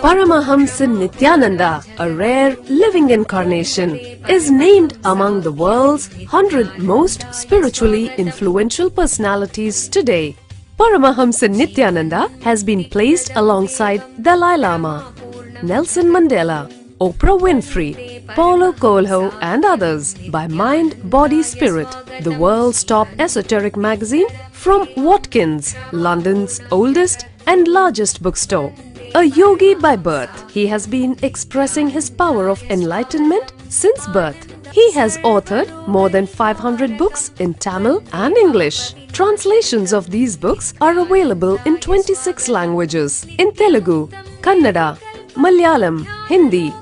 Paramahamsa Nithyananda, a rare living incarnation, is named among the world's 100 most spiritually influential personalities today. Paramahamsa Nithyananda has been placed alongside Dalai Lama, Nelson Mandela, Oprah Winfrey, Paulo Coelho and others by Mind, Body, Spirit, the world's top esoteric magazine from Watkins, London's oldest and largest bookstore. A yogi by birth, he has been expressing his power of enlightenment since birth. He has authored more than 500 books in Tamil and English. Translations of these books are available in 26 languages in Telugu, Kannada, Malayalam, Hindi,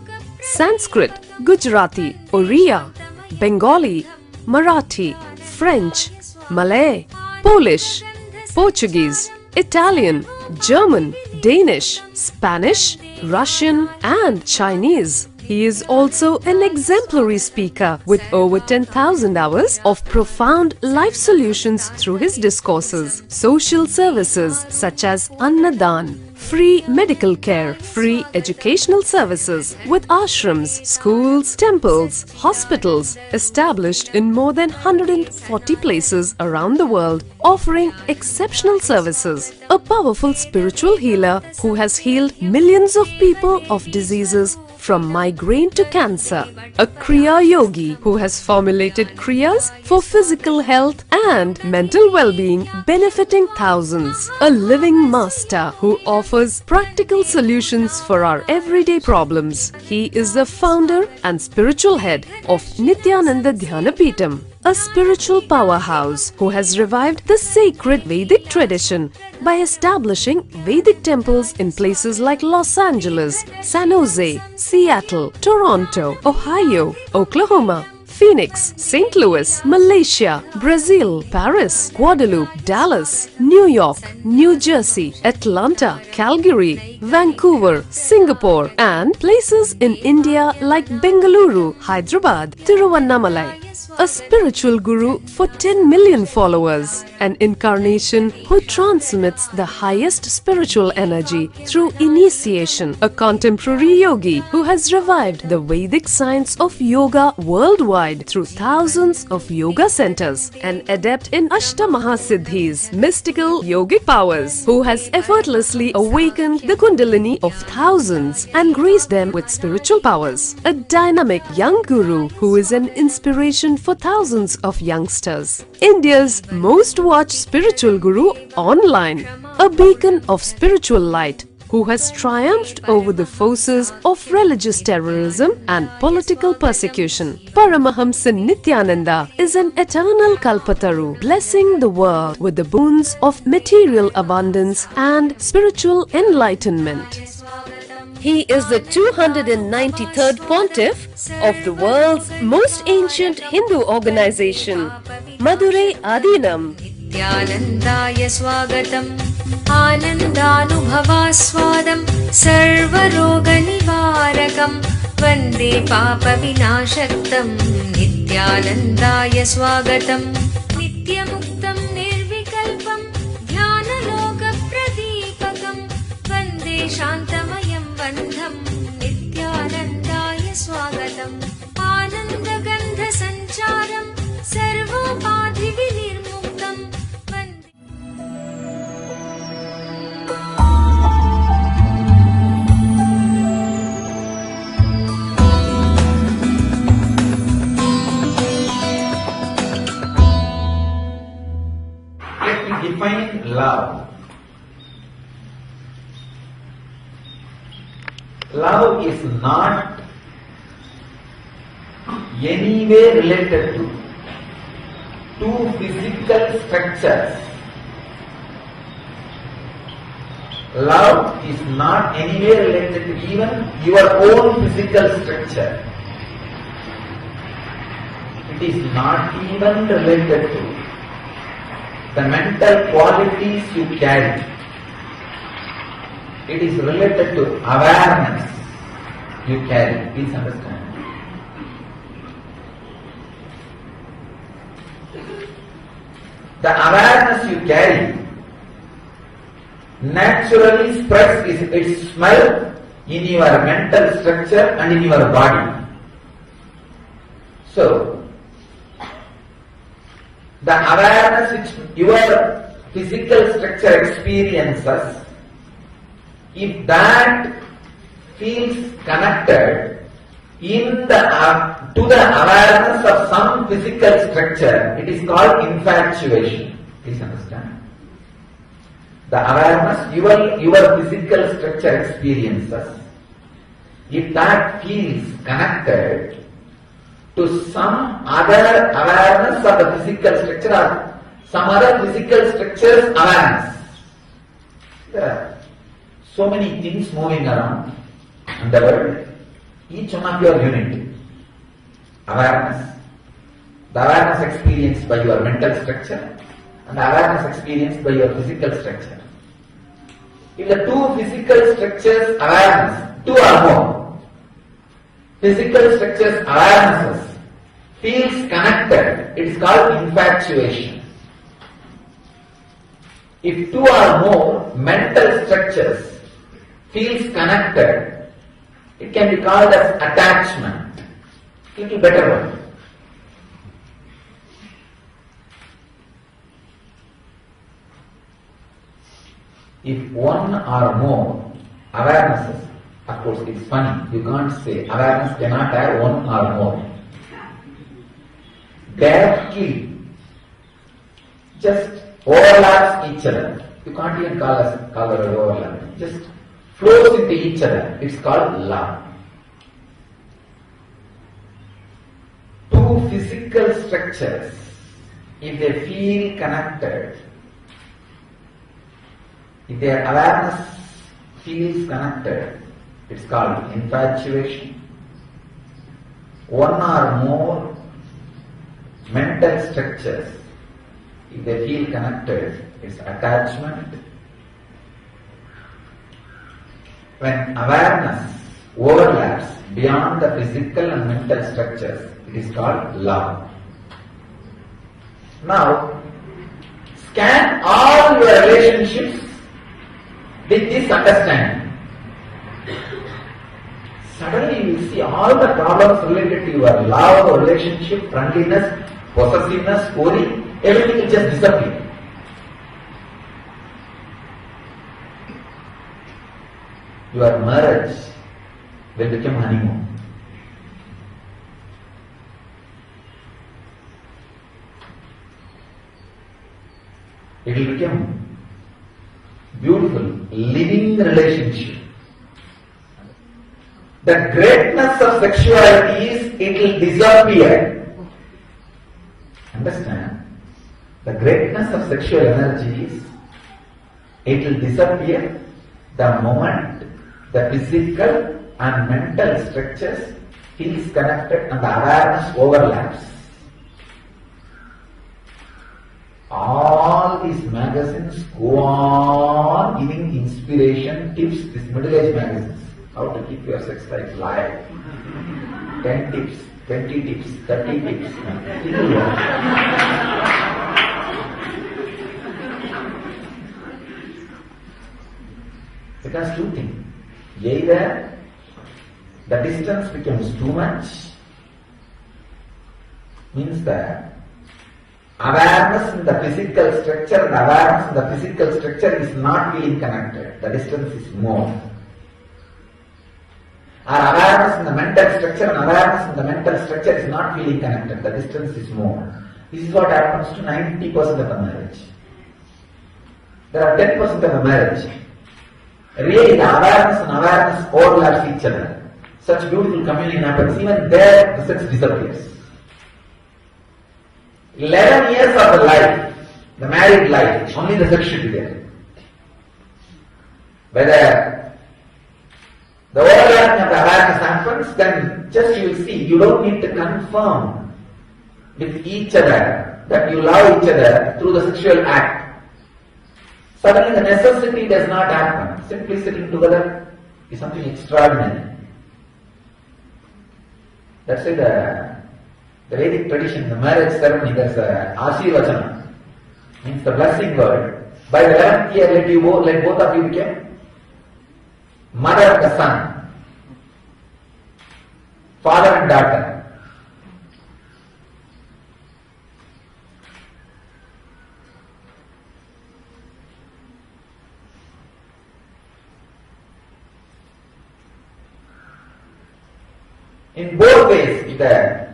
Sanskrit, Gujarati, Oriya, Bengali, Marathi, French, Malay, Polish, Portuguese, Italian, German, Danish, Spanish, Russian and Chinese. He is also an exemplary speaker with over 10,000 hours of profound life solutions through his discourses. Social services such as Annadan, free medical care, free educational services with ashrams, schools, temples, hospitals established in more than 140 places around the world, offering exceptional services. A powerful spiritual healer who has healed millions of people of diseases from migraine to cancer. A Kriya Yogi who has formulated Kriyas for physical health and mental well-being, benefiting thousands. A living master who offers practical solutions for our everyday problems. He is the founder and spiritual head of Nithyananda Dhyanapeetham, a spiritual powerhouse who has revived the sacred Vedic tradition by establishing Vedic temples in places like Los Angeles, San Jose, Seattle, Toronto, Ohio, Oklahoma, Phoenix, St. Louis, Malaysia, Brazil, Paris, Guadeloupe, Dallas, New York, New Jersey, Atlanta, Calgary, Vancouver, Singapore and places in India like Bengaluru, Hyderabad, Tiruvannamalai. A spiritual guru for 10 million followers, an incarnation who transmits the highest spiritual energy through initiation, a contemporary yogi who has revived the Vedic science of yoga worldwide through thousands of yoga centers, an adept in Ashtamahasiddhis, mystical yogic powers, who has effortlessly awakened the Kundalini of thousands and graced them with spiritual powers, a dynamic young guru who is an inspiration for thousands of youngsters. India's most watched spiritual guru online, a beacon of spiritual light who has triumphed over the forces of religious terrorism and political persecution. Paramahamsa Nithyananda is an eternal Kalpataru, blessing the world with the boons of material abundance and spiritual enlightenment. He is the 293rd pontiff of the world's most ancient Hindu organization, Madurai Adinam. Nithyanandaya swagatam, anandanubhavaswadam, sarvaroga nivarakam, vande papa vinashaktam. Nithyanandaya swagatam, nityamuktam nirvikalpam, dhyanaloka pradipakam, vande shantamayam bandham. Nithyanandaya swagatam, anandagandha sancharam, sarvopadhi vinirmuktam. Let me define love. Love is not anyway related to two physical structures. Love is not anyway related to even your own physical structure. It is not even related to the mental qualities you carry. It is related to awareness you carry. Please understand. The awareness you carry naturally spreads its smell in your mental structure and in your body. So, the awareness which your physical structure experiences, if that feels connected to the awareness of some physical structure, it is called infatuation. Please understand. The awareness your physical structure experiences, if that feels connected to some other awareness of the physical structure or some other physical structure's awareness. There are so many things moving around in the world. Each one of your unit. Awareness. The awareness experienced by your mental structure and the awareness experienced by your physical structure. If the two physical structures awareness, two or more, physical structures awarenesses feels connected, it is called infatuation. If two or more mental structures feels connected, it can be called as attachment. Little better one. If one or more awarenesses, of course it's funny, you can't say awareness cannot have one or more. Directly just overlaps each other. You can't even call it overlap. Just flows into each other. It's called love. Two physical structures, if they feel connected, if their awareness feels connected, it's called infatuation. One or more mental structures, if they feel connected, it's attachment. When awareness overlaps beyond the physical and mental structures, it is called love. Now, scan all your relationships with this understanding. Suddenly you will see all the problems related to your love, relationship, friendliness, possessiveness, worry, everything will just disappear. Your marriage will become honeymoon. It will become beautiful, living relationship. The greatness of sexuality is it will disappear. Understand? The greatness of sexual energy is it will disappear the moment the physical and mental structures feels connected and the awareness overlaps. All these magazines go on giving inspiration, tips, these middle-aged magazines. How to keep your sex life live. 10 tips, 20 tips, 30 tips. Because two things. Either the distance becomes too much, means that awareness in the physical structure and awareness in the physical structure is not feeling connected. The distance is more. Or awareness in the mental structure and awareness in the mental structure is not feeling connected. The distance is more. This is what happens to 90% of the marriage. There are 10% of the marriage. Really, the awareness and awareness overlaps each other. Such beautiful communion happens. Even there, the sex disappears. 11 years of the life, the married life, only the sex should be there. Whether the overlapping of the awareness happens, then just you will see, you don't need to confirm with each other that you love each other through the sexual act. Suddenly the necessity does not happen. Simply sitting together is something extraordinary. That's why the Vedic tradition, the marriage ceremony, there's a Ashirvachana, means the blessing word. By the 11th year, let both of you become mother and the son, father and daughter. In both ways, if the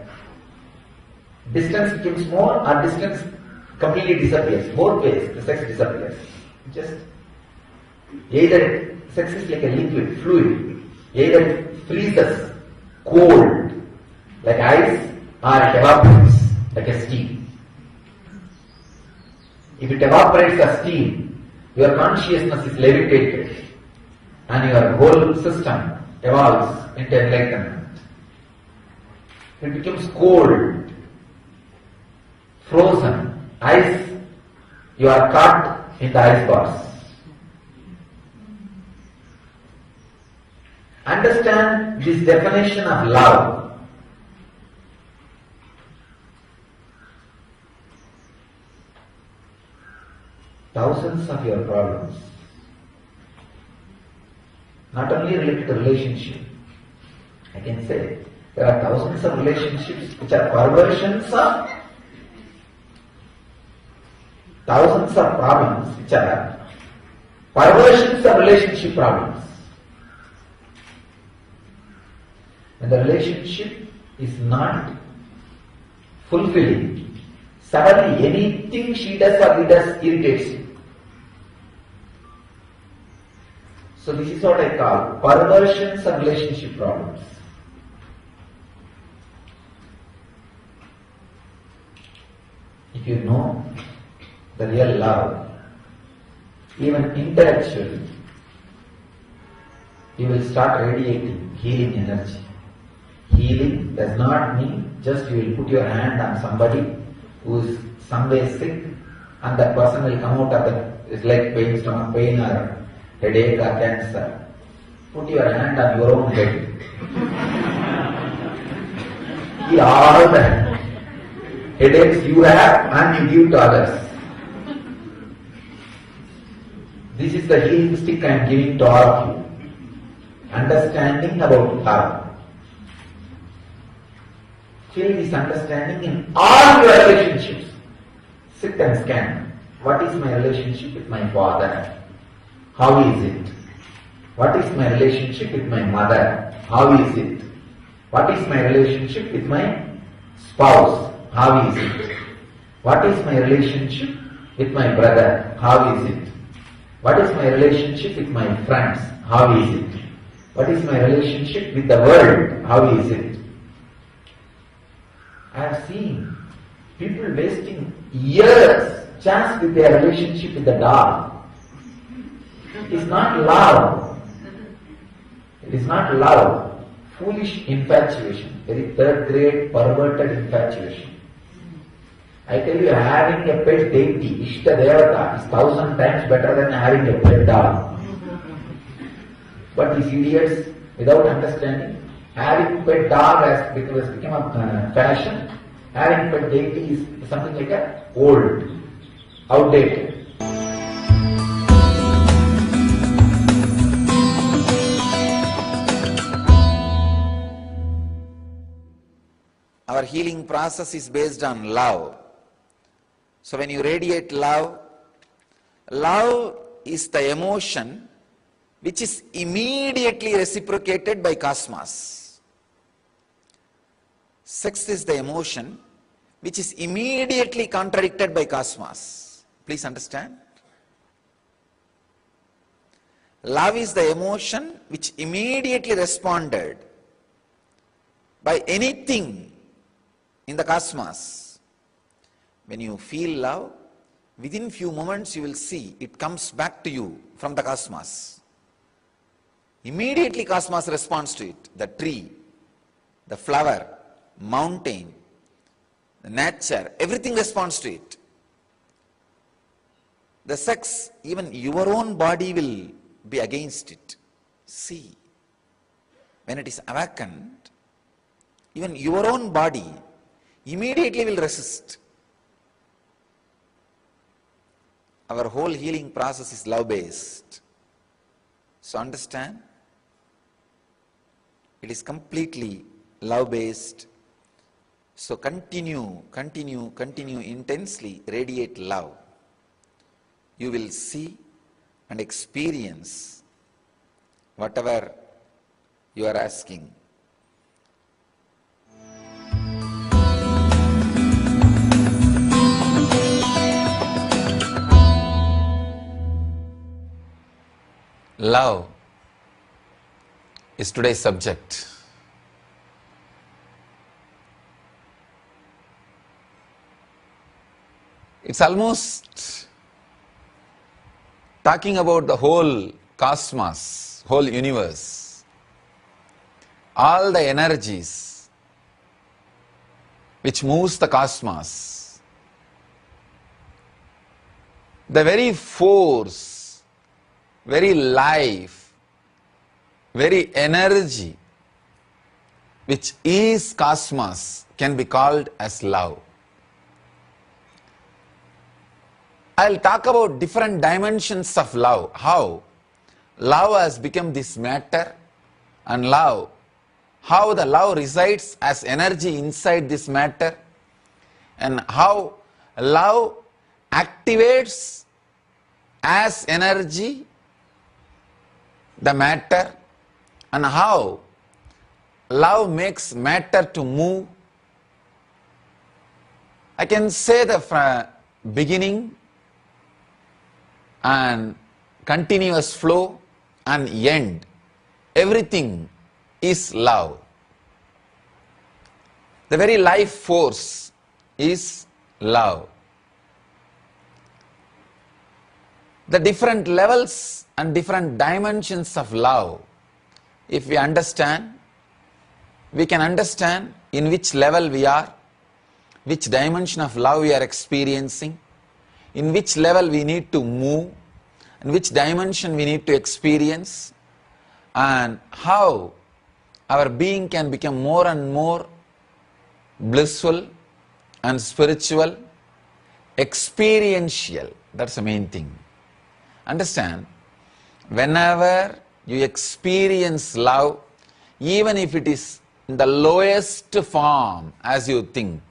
distance becomes more or distance completely disappears, both ways the sex disappears. Just either sex is like a liquid, fluid, either it freezes cold like ice or it evaporates like a steam. If it evaporates as steam, your consciousness is levitated and your whole system evolves into enlightenment. It becomes cold, frozen, ice, you are caught in the ice bars. Understand this definition of love. Thousands of your problems, not only related to relationship, I can say, there are thousands of relationships which are perversions of thousands of problems which are perversions of relationship problems. When the relationship is not fulfilling, suddenly anything she does or he does irritates you. So this is what I call perversions of relationship problems. If you know the real love, even intellectually, you will start radiating healing energy. Healing does not mean just you will put your hand on somebody who is some way sick and that person will come out of the leg pain, stomach pain or headache or cancer. Put your hand on your own head. Heal all the headaches you have and you give to others. This is the healing stick I am giving to all of you. Understanding about love. Feel this understanding in all your relationships. Sit and scan. What is my relationship with my father? How is it? What is my relationship with my mother? How is it? What is my relationship with my spouse? How is it? What is my relationship with my brother? How is it? What is my relationship with my friends? How is it? What is my relationship with the world? How is it? I have seen people wasting years just with their relationship with the dog. It is not love. It is not love. Foolish infatuation. Very third grade perverted infatuation. I tell you, having a pet deity, Ishta Devata, is 1,000 times better than having a pet dog. But these idiots, without understanding, having pet dog has become a fashion. Having pet deity is something like a old, outdated. Our healing process is based on love. So when you radiate love, love is the emotion which is immediately reciprocated by cosmos. Sex is the emotion which is immediately contradicted by cosmos. Please understand. Love is the emotion which immediately responded by anything in the cosmos. When you feel love, within few moments you will see it comes back to you from the cosmos. Immediately cosmos responds to it. The tree, the flower, mountain, the nature, everything responds to it. The sex, even your own body will be against it. See, when it is awakened, even your own body immediately will resist. our whole healing process is love-based. So understand, it is completely love-based. So continue intensely, radiate love. You will see and experience whatever you are asking. Love is today's subject. It's almost talking about the whole cosmos, whole universe, all the energies which moves the cosmos, the very force, very life, very energy which is cosmos can be called as love. I'll talk about different dimensions of love, how love has become this matter, and how the love resides as energy inside this matter, and how love activates as energy the matter, and how love makes matter to move. I can say the beginning and continuous flow and end. Everything is love. The very life force is love. The different levels and different dimensions of love, if we understand, we can understand in which level we are, which dimension of love we are experiencing, in which level we need to move, in which dimension we need to experience, and how our being can become more and more blissful and spiritual, experiential. That's the main thing. Understand, whenever you experience love, even if it is in the lowest form as you think,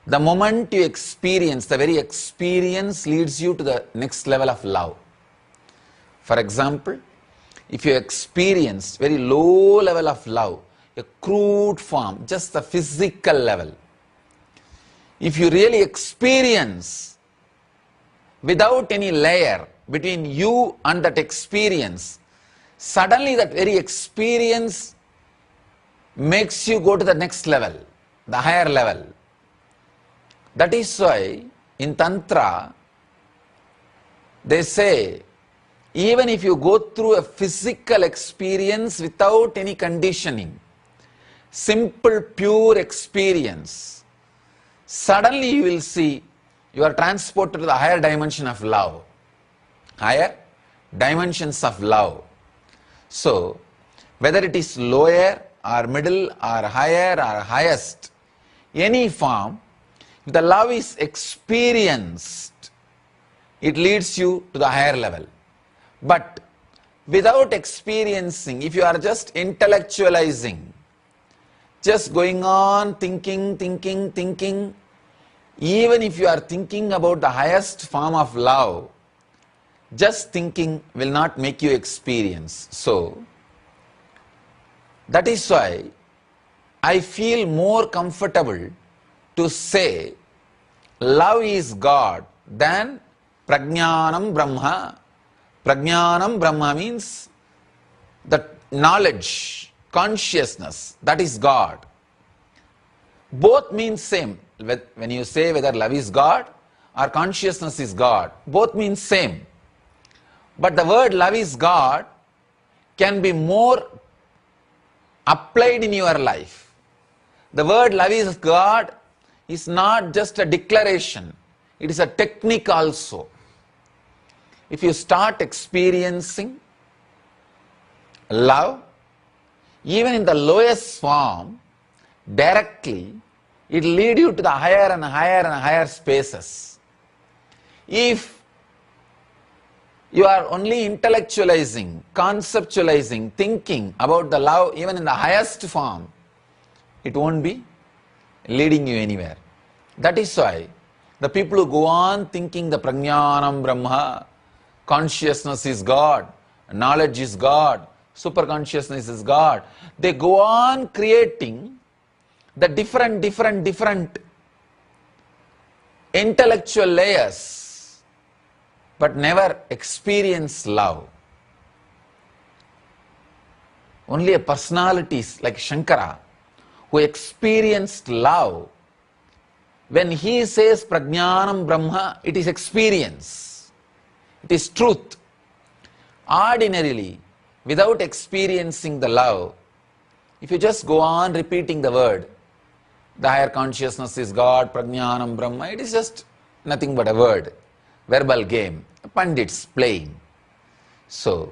the moment you experience, the very experience leads you to the next level of love. For example, if you experience very low level of love, a crude form, just the physical level, if you really experience without any layer between you and that experience, suddenly that very experience makes you go to the next level, the higher level. That is why in Tantra, they say, even if you go through a physical experience without any conditioning, simple, pure experience, suddenly you will see you are transported to the higher dimension of love, higher dimensions of love. So, whether it is lower or middle or higher or highest, any form, if the love is experienced, it leads you to the higher level. But without experiencing, if you are just intellectualizing, just going on thinking, even if you are thinking about the highest form of love, just thinking will not make you experience. So, that is why I feel more comfortable to say love is God than Prajnanam Brahma. Prajnanam Brahma means the knowledge, consciousness, that is God. Both mean same. When you say whether love is God or consciousness is God, both mean same. But the word love is God can be more applied in your life. The word love is God is not just a declaration, it is a technique also. If you start experiencing love, even in the lowest form, directly, it will lead you to the higher and higher and higher spaces. If you are only intellectualizing, conceptualizing, thinking about the love even in the highest form, it won't be leading you anywhere. That is why the people who go on thinking the Prajnanam Brahma, consciousness is God, knowledge is God, superconsciousness is God, they go on creating the different intellectual layers, but never experience love. Only a personalities like Shankara who experienced love, when he says Prajnanam Brahma, it is experience, it is truth. Ordinarily, without experiencing the love, if you just go on repeating the word, the higher consciousness is God, Prajnanam Brahma, it is just nothing but a word, verbal game, pundits playing. So,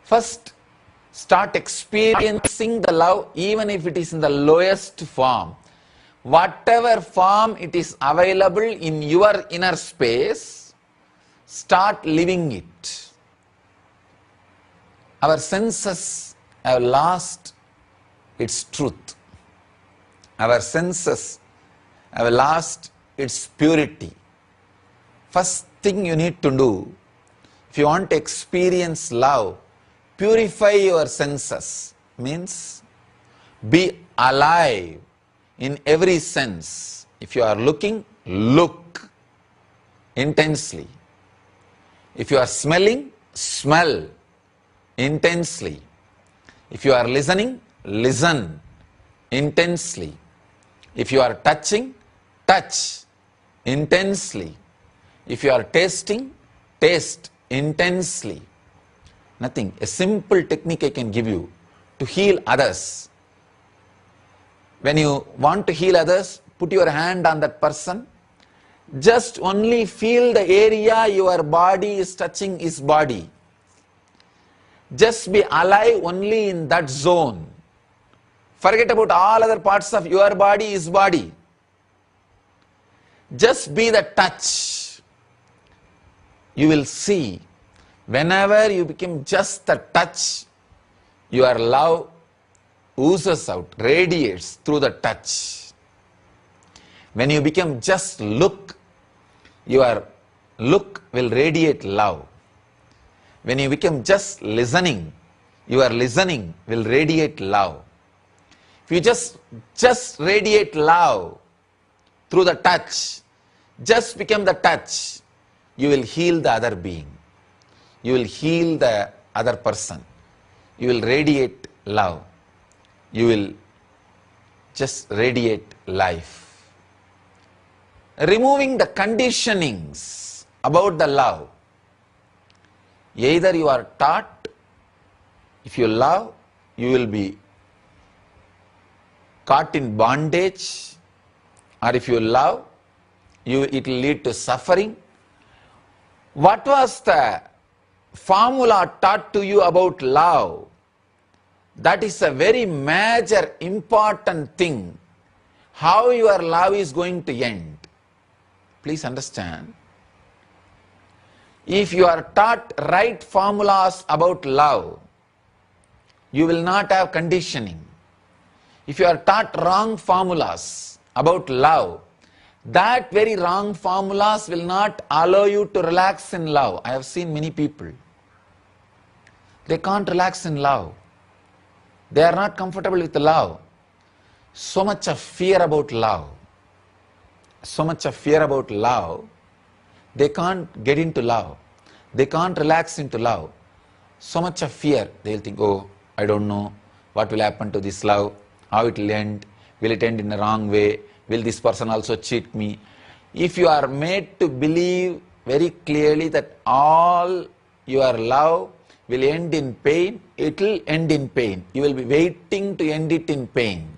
first start experiencing the love even if it is in the lowest form. Whatever form it is available in your inner space, start living it. Our senses have lost its truth. Our senses have lost its purity. First thing you need to do, if you want to experience love, purify your senses. Means be alive in every sense. If you are looking, look intensely. If you are smelling, smell intensely. If you are listening, listen intensely. If you are touching, touch intensely. If you are tasting, taste intensely. Nothing. A simple technique I can give you to heal others. When you want to heal others, put your hand on that person. Just only feel the area your body is touching his body. Just be alive only in that zone. Forget about all other parts of your body, his body. Just be the touch. You will see, whenever you become just the touch, your love oozes out, radiates through the touch. When you become just look, your look will radiate love. When you become just listening, your listening will radiate love. If you just radiate love through the touch, just become the touch, you will heal the other being. You will heal the other person. You will radiate love. You will just radiate life. Removing the conditionings about the love. Either you are taught, if you love, you will be caught in bondage, or if you love, it will lead to suffering. What was the formula taught to you about love? That is a very major, important thing. How your love is going to end. Please understand. If you are taught right formulas about love, you will not have conditioning. If you are taught wrong formulas about love, that very wrong formulas will not allow you to relax in love. I have seen many people. They can't relax in love. They are not comfortable with love. So much of fear about love. So much of fear about love. They can't get into love. They can't relax into love. So much of fear. They will think, oh, I don't know what will happen to this love. How it will end. Will it end in a wrong way? Will this person also cheat me? If you are made to believe very clearly that all your love will end in pain, it will end in pain. You will be waiting to end it in pain.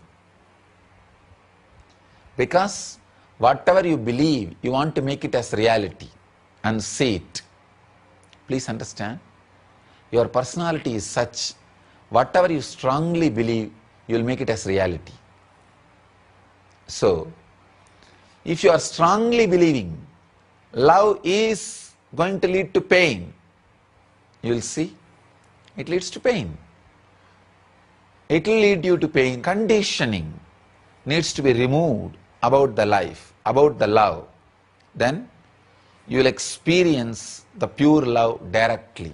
Because whatever you believe, you want to make it as reality and see it. Please understand. Your personality is such, whatever you strongly believe, you will make it as reality. So, if you are strongly believing love is going to lead to pain, you will see it leads to pain. It will lead you to pain. Conditioning needs to be removed about the life, about the love. Then you will experience the pure love directly.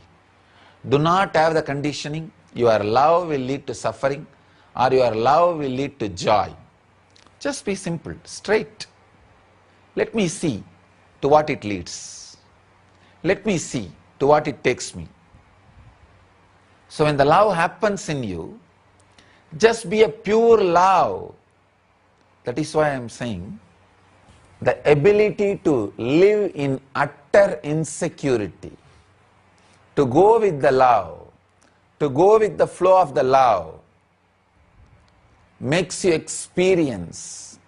Do not have the conditioning. Your love will lead to suffering or your love will lead to joy. Just be simple, straight. Let me see to what it leads. Let me see to what it takes me. So when the love happens in you, just be a pure love. That is why I am saying the ability to live in utter insecurity, to go with the love, to go with the flow of the love, makes you experience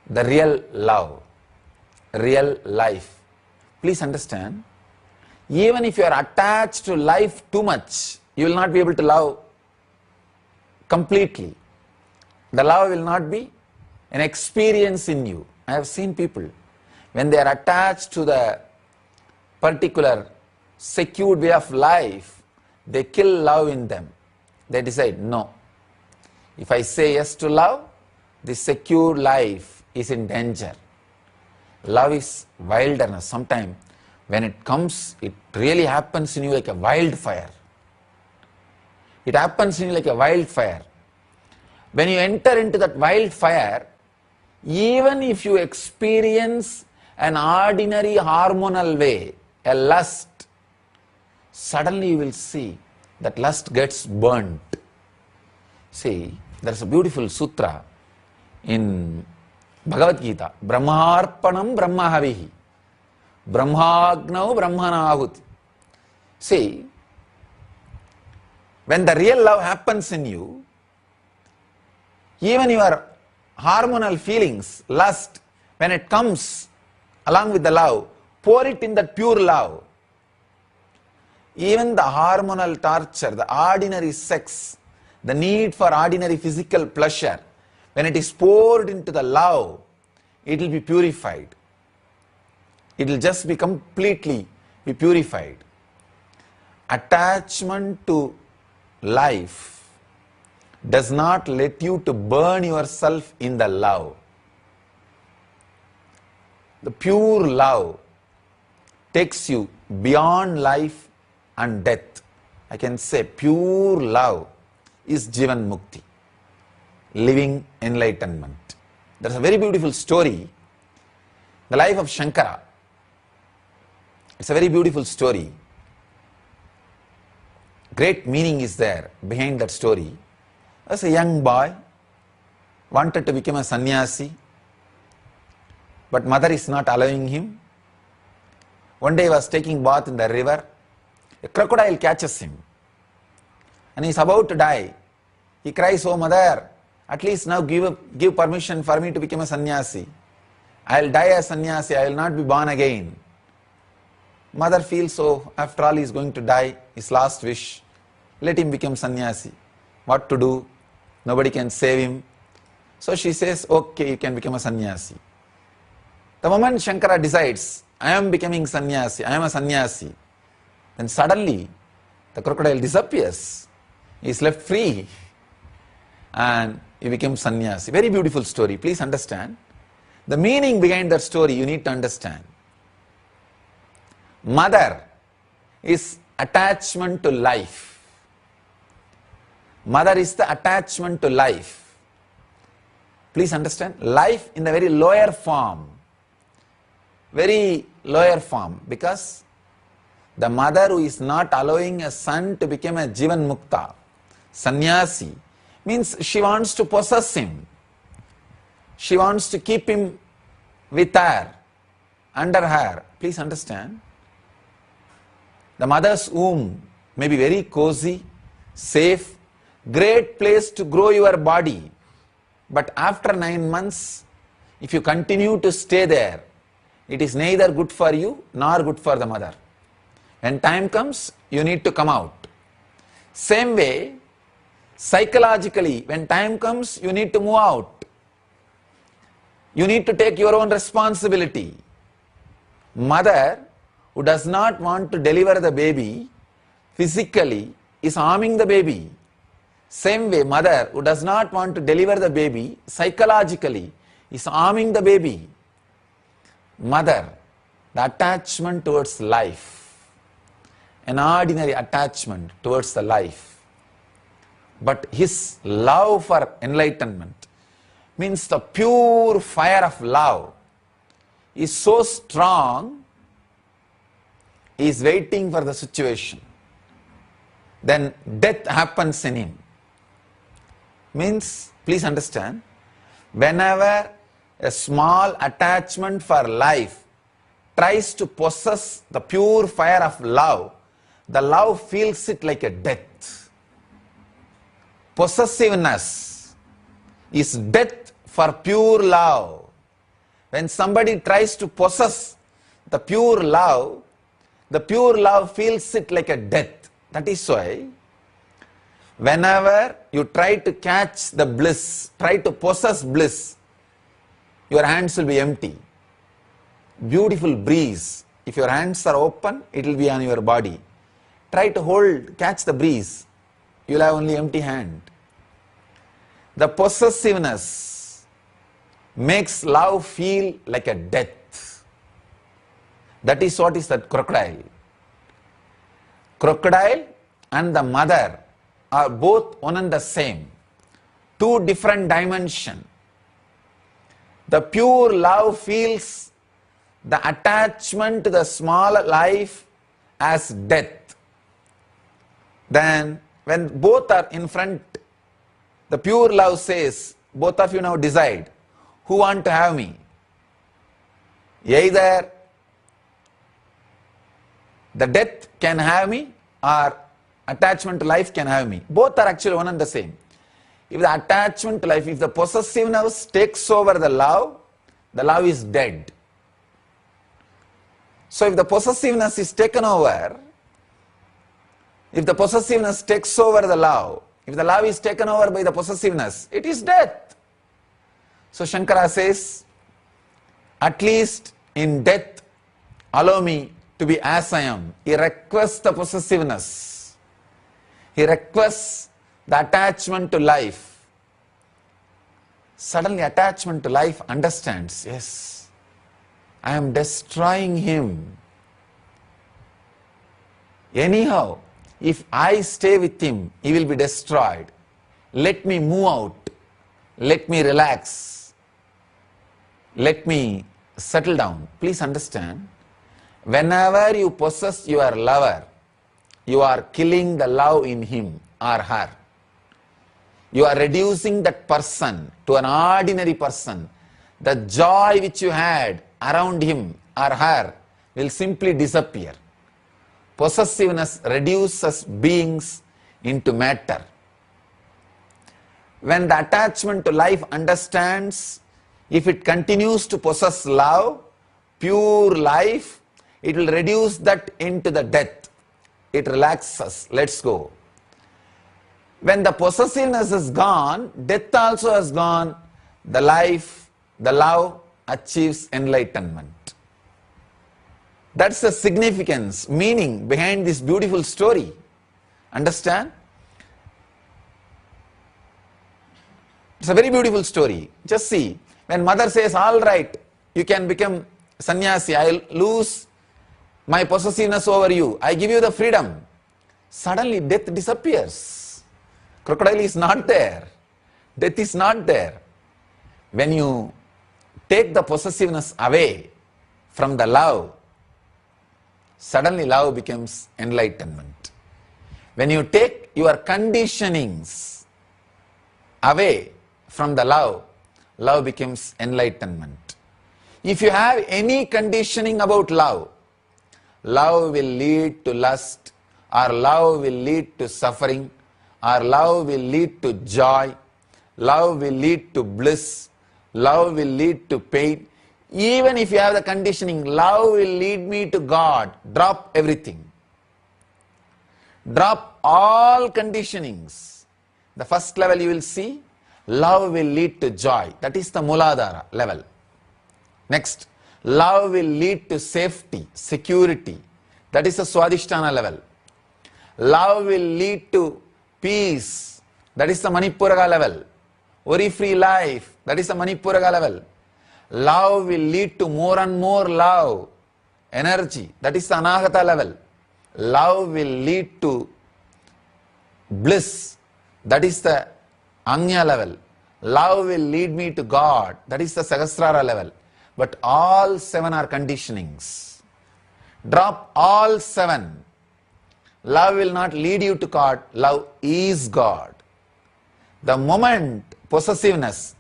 the real love, real life. Please understand, even if you are attached to life too much, you will not be able to love completely. The love will not be an experience in you. I have seen people, when they are attached to the particular secured way of life, they kill love in them. They decide, no, if I say yes to love, this secure life is in danger. Love is wilderness. Sometimes when it comes, it really happens in you like a wildfire. It happens in you like a wildfire. When you enter into that wildfire, even if you experience an ordinary hormonal way, a lust, suddenly you will see that lust gets burnt. See, there is a beautiful sutra in Bhagavad Gita, Brahmarpanam Brahmahavihi, Brahmagnau Brahmanahuti. See, when the real love happens in you, even your hormonal feelings, lust, when it comes along with the love, pour it in that pure love. Even the hormonal torture, the ordinary sex, the need for ordinary physical pleasure, when it is poured into the love, it will be purified. It will just be completely be purified. Attachment to life does not let you to burn yourself in the love. The pure love takes you beyond life and death. I can say pure love is Jivan Mukti, living enlightenment. There's a very beautiful story, the life of Shankara. It's a very beautiful story. Great meaning is there behind that story. As a young boy, wanted to become a sannyasi, but mother is not allowing him. One day he was taking bath in the river. A crocodile catches him and he is about to die. He cries, "Oh mother, at least now give permission for me to become a sannyasi. I will die as sannyasi, I will not be born again." Mother feels, oh, after all he is going to die, his last wish, let him become sannyasi. What to do? Nobody can save him. So she says, okay, you can become a sannyasi. The moment Shankara decides, I am becoming sannyasi, I am a sannyasi, then suddenly the crocodile disappears. He is left free and he becomes sannyasi. Very beautiful story. Please understand. The meaning behind that story you need to understand. Mother is attachment to life. Mother is the attachment to life. Please understand. Life in the very lower form. Very lower form. Because the mother who is not allowing a son to become a Jivan Mukta, sannyasi, means she wants to possess him. She wants to keep him with her, under her. Please understand. The mother's womb may be very cozy, safe, great place to grow your body. But after 9 months, if you continue to stay there, it is neither good for you nor good for the mother. When time comes, you need to come out. Same way, psychologically, when time comes, you need to move out. You need to take your own responsibility. Mother who does not want to deliver the baby physically is harming the baby. Same way, mother who does not want to deliver the baby, psychologically is harming the baby. Mother, the attachment towards life, an ordinary attachment towards the life. But his love for enlightenment means the pure fire of love is so strong, he is waiting for the situation. Then death happens in him. Means, please understand, whenever a small attachment for life tries to possess the pure fire of love, the love feels it like a death. Possessiveness is death for pure love. When somebody tries to possess the pure love feels it like a death. That is why whenever you try to catch the bliss, try to possess bliss, your hands will be empty. Beautiful breeze. If your hands are open, it will be on your body. Try to catch the breeze. You will have only empty hand. The possessiveness makes love feel like a death. That is what is that crocodile. Crocodile and the mother are both one and the same. Two different dimensions. The pure love feels the attachment to the small life as death. Then when both are in front, the pure love says, both of you now decide, who want to have me? Either the death can have me or attachment to life can have me. Both are actually one and the same. If the attachment to life, if the possessiveness takes over the love is dead. So if the possessiveness is taken over, if the possessiveness takes over the love, if the love is taken over by the possessiveness, it is death. So Shankara says, at least in death, allow me to be as I am. He requests the possessiveness. He requests the attachment to life. Suddenly attachment to life understands, yes, I am destroying him. Anyhow, if I stay with him, he will be destroyed. Let me move out. Let me relax. Let me settle down. Please understand, whenever you possess your lover, you are killing the love in him or her. You are reducing that person to an ordinary person. The joy which you had around him or her will simply disappear. Possessiveness reduces beings into matter. When the attachment to life understands, if it continues to possess love, pure life, it will reduce that into the death. It relaxes. Let's go. When the possessiveness is gone, death also has gone. The life, the love achieves enlightenment. That's the significance, meaning behind this beautiful story. Understand? It's a very beautiful story. Just see, when mother says, all right, you can become sannyasi, I'll lose my possessiveness over you, I give you the freedom. Suddenly death disappears. Crocodile is not there. Death is not there. When you take the possessiveness away from the love, suddenly love becomes enlightenment. When you take your conditionings away from the love, love becomes enlightenment. If you have any conditioning about love, love will lead to lust, or love will lead to suffering, or love will lead to joy, love will lead to bliss, love will lead to pain. Even if you have the conditioning, love will lead me to God. Drop everything. Drop all conditionings. The first level you will see, love will lead to joy. That is the Muladhara level. Next, love will lead to safety, security. That is the Swadhisthana level. Love will lead to peace. That is the Manipuraga level. Worry-free life. That is the Manipuraga level. Love will lead to more and more love. Energy. That is the Anahata level. Love will lead to bliss. That is the Anya level. Love will lead me to God. That is the Sahasrara level. But all 7 are conditionings. Drop all 7. Love will not lead you to God. Love is God. The moment possessiveness,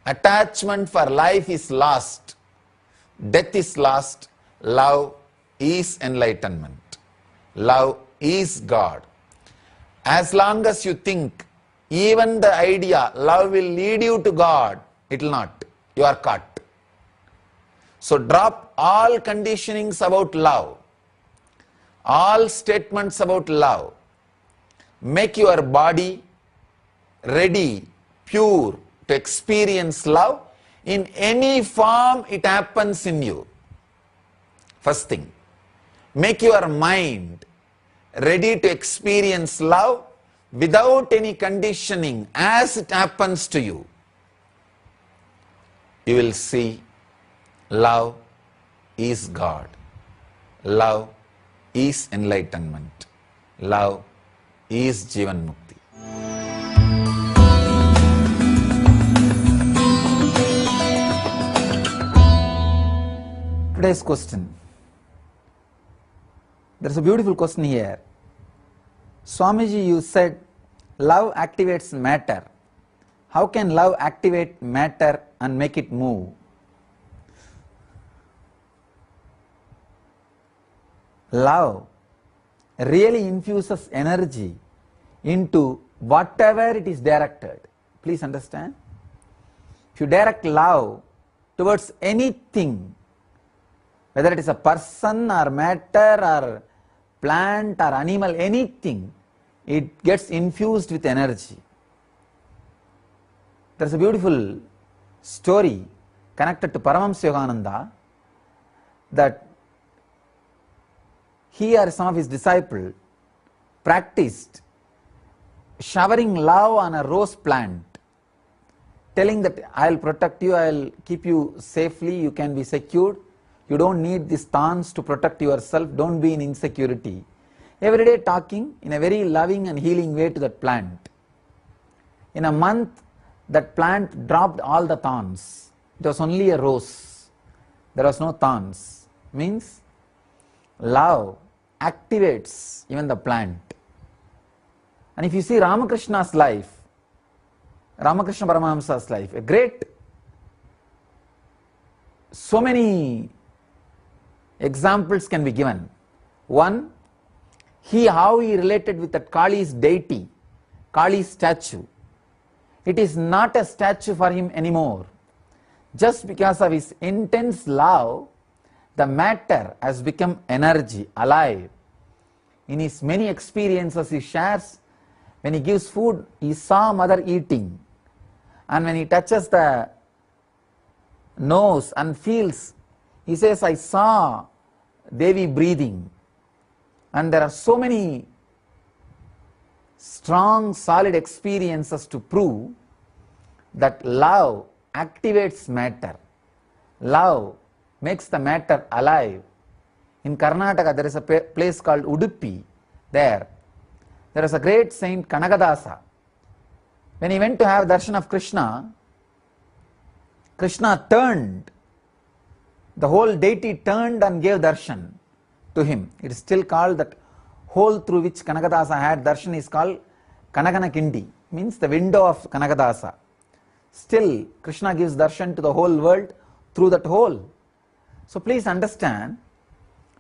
attachment for life is lost, death is lost, love is enlightenment. Love is God. As long as you think, even the idea, love will lead you to God, it will not. You are caught. So drop all conditionings about love, all statements about love. Make your body ready, pure to experience love in any form it happens in you. First thing, make your mind ready to experience love without any conditioning as it happens to you. You will see love is God. Love is enlightenment. Love is Jivan Mukti. Today's question. There is a beautiful question here. Swamiji, you said love activates matter. How can love activate matter and make it move? Love really infuses energy into whatever it is directed. Please understand. If you direct love towards anything, whether it is a person or matter or plant or animal, anything, it gets infused with energy. There is a beautiful story connected to Paramahamsa that he or some of his disciples practiced showering love on a rose plant, telling that I will protect you, I will keep you safely, you can be secured, you don't need these thorns to protect yourself, don't be in insecurity. Every day talking in a very loving and healing way to that plant. In a month, that plant dropped all the thorns. It was only a rose. There was no thorns. Means love activates even the plant. And if you see Ramakrishna's life, Ramakrishna Paramahamsa's life, a great, so many examples can be given. One, how he related with that Kali's deity, Kali's statue. It is not a statue for him anymore. Just because of his intense love, the matter has become energy, alive. In his many experiences he shares, when he gives food, he saw mother eating. And when he touches the nose and feels, he says, I saw Devi breathing. And there are so many strong, solid experiences to prove that love activates matter. Love makes the matter alive. In Karnataka, there is a place called Udupi. There is a great saint Kanagadasa. When he went to have darshan of Krishna, Krishna turned, the whole deity turned and gave darshan to him. It is still called, that hole through which Kanagadasa had darshan is called Kanaganakindi, means the window of Kanagadasa. Still, Krishna gives darshan to the whole world through that hole. So please understand,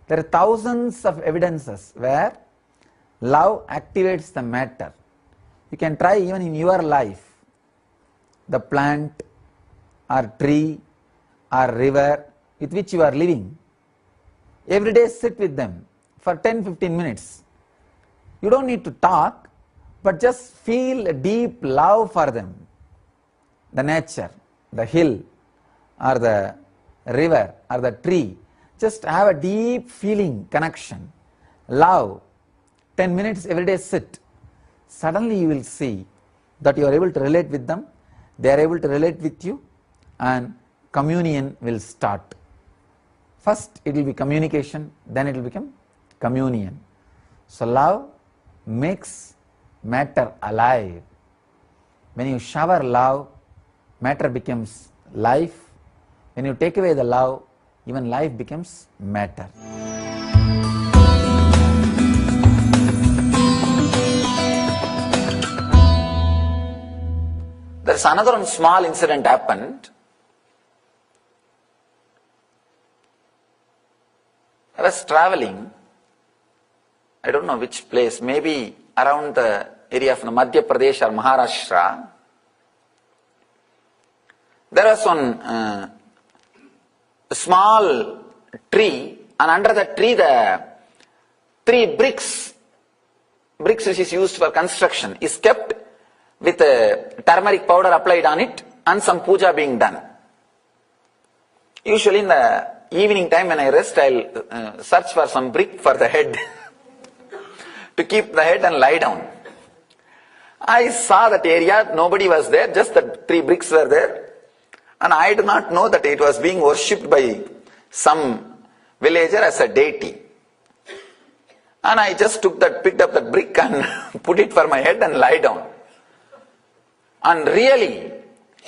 there are thousands of evidences where love activates the matter. You can try even in your life. The plant or tree or river with which you are living. Every day sit with them for 10-15 minutes. You don't need to talk, but just feel a deep love for them. The nature, the hill or the river or the tree. Just have a deep feeling, connection, love. 10 minutes every day sit. Suddenly you will see that you are able to relate with them, they are able to relate with you, and communion will start. First it will be communication, then it will become communion. So love makes matter alive. When you shower love, matter becomes life. When you take away the love, even life becomes matter. There's another one small incident happened. I was traveling, I don't know which place, maybe around the area of Madhya Pradesh or Maharashtra. There was one small tree, and under the tree the 3 bricks which is used for construction is kept with turmeric powder applied on it and some puja being done. Usually in the evening time when I rest, I'll search for some brick for the head to keep the head and lie down. I saw that area, nobody was there, just the 3 bricks were there, and I do not know that it was being worshipped by some villager as a deity. And I just picked up that brick and put it for my head and lie down. And really,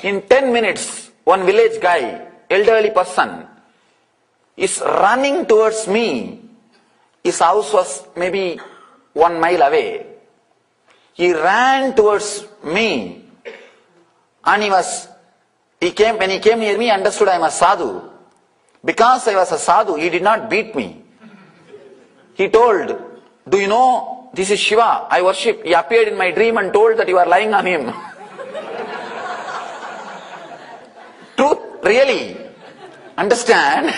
in 10 minutes, one village guy, elderly person, is running towards me. His house was maybe 1 mile away. He ran towards me, and when he came near me, he understood I am a sadhu. Because I was a sadhu, he did not beat me. He told, "Do you know, this is Shiva, I worship. He appeared in my dream and told that you are lying on him." Truth, really. Understand?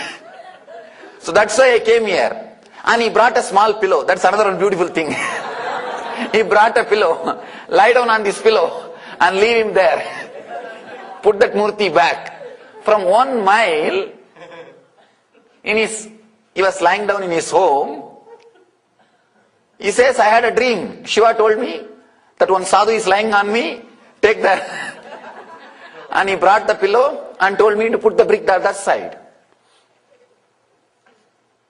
So that's why I came here. And he brought a small pillow. That's another beautiful thing. He brought a pillow. Lie down on this pillow and leave him there. Put that murti back. From 1 mile, he was lying down in his home. He says, "I had a dream. Shiva told me that one sadhu is lying on me. Take that." And he brought the pillow and told me to put the brick the other side.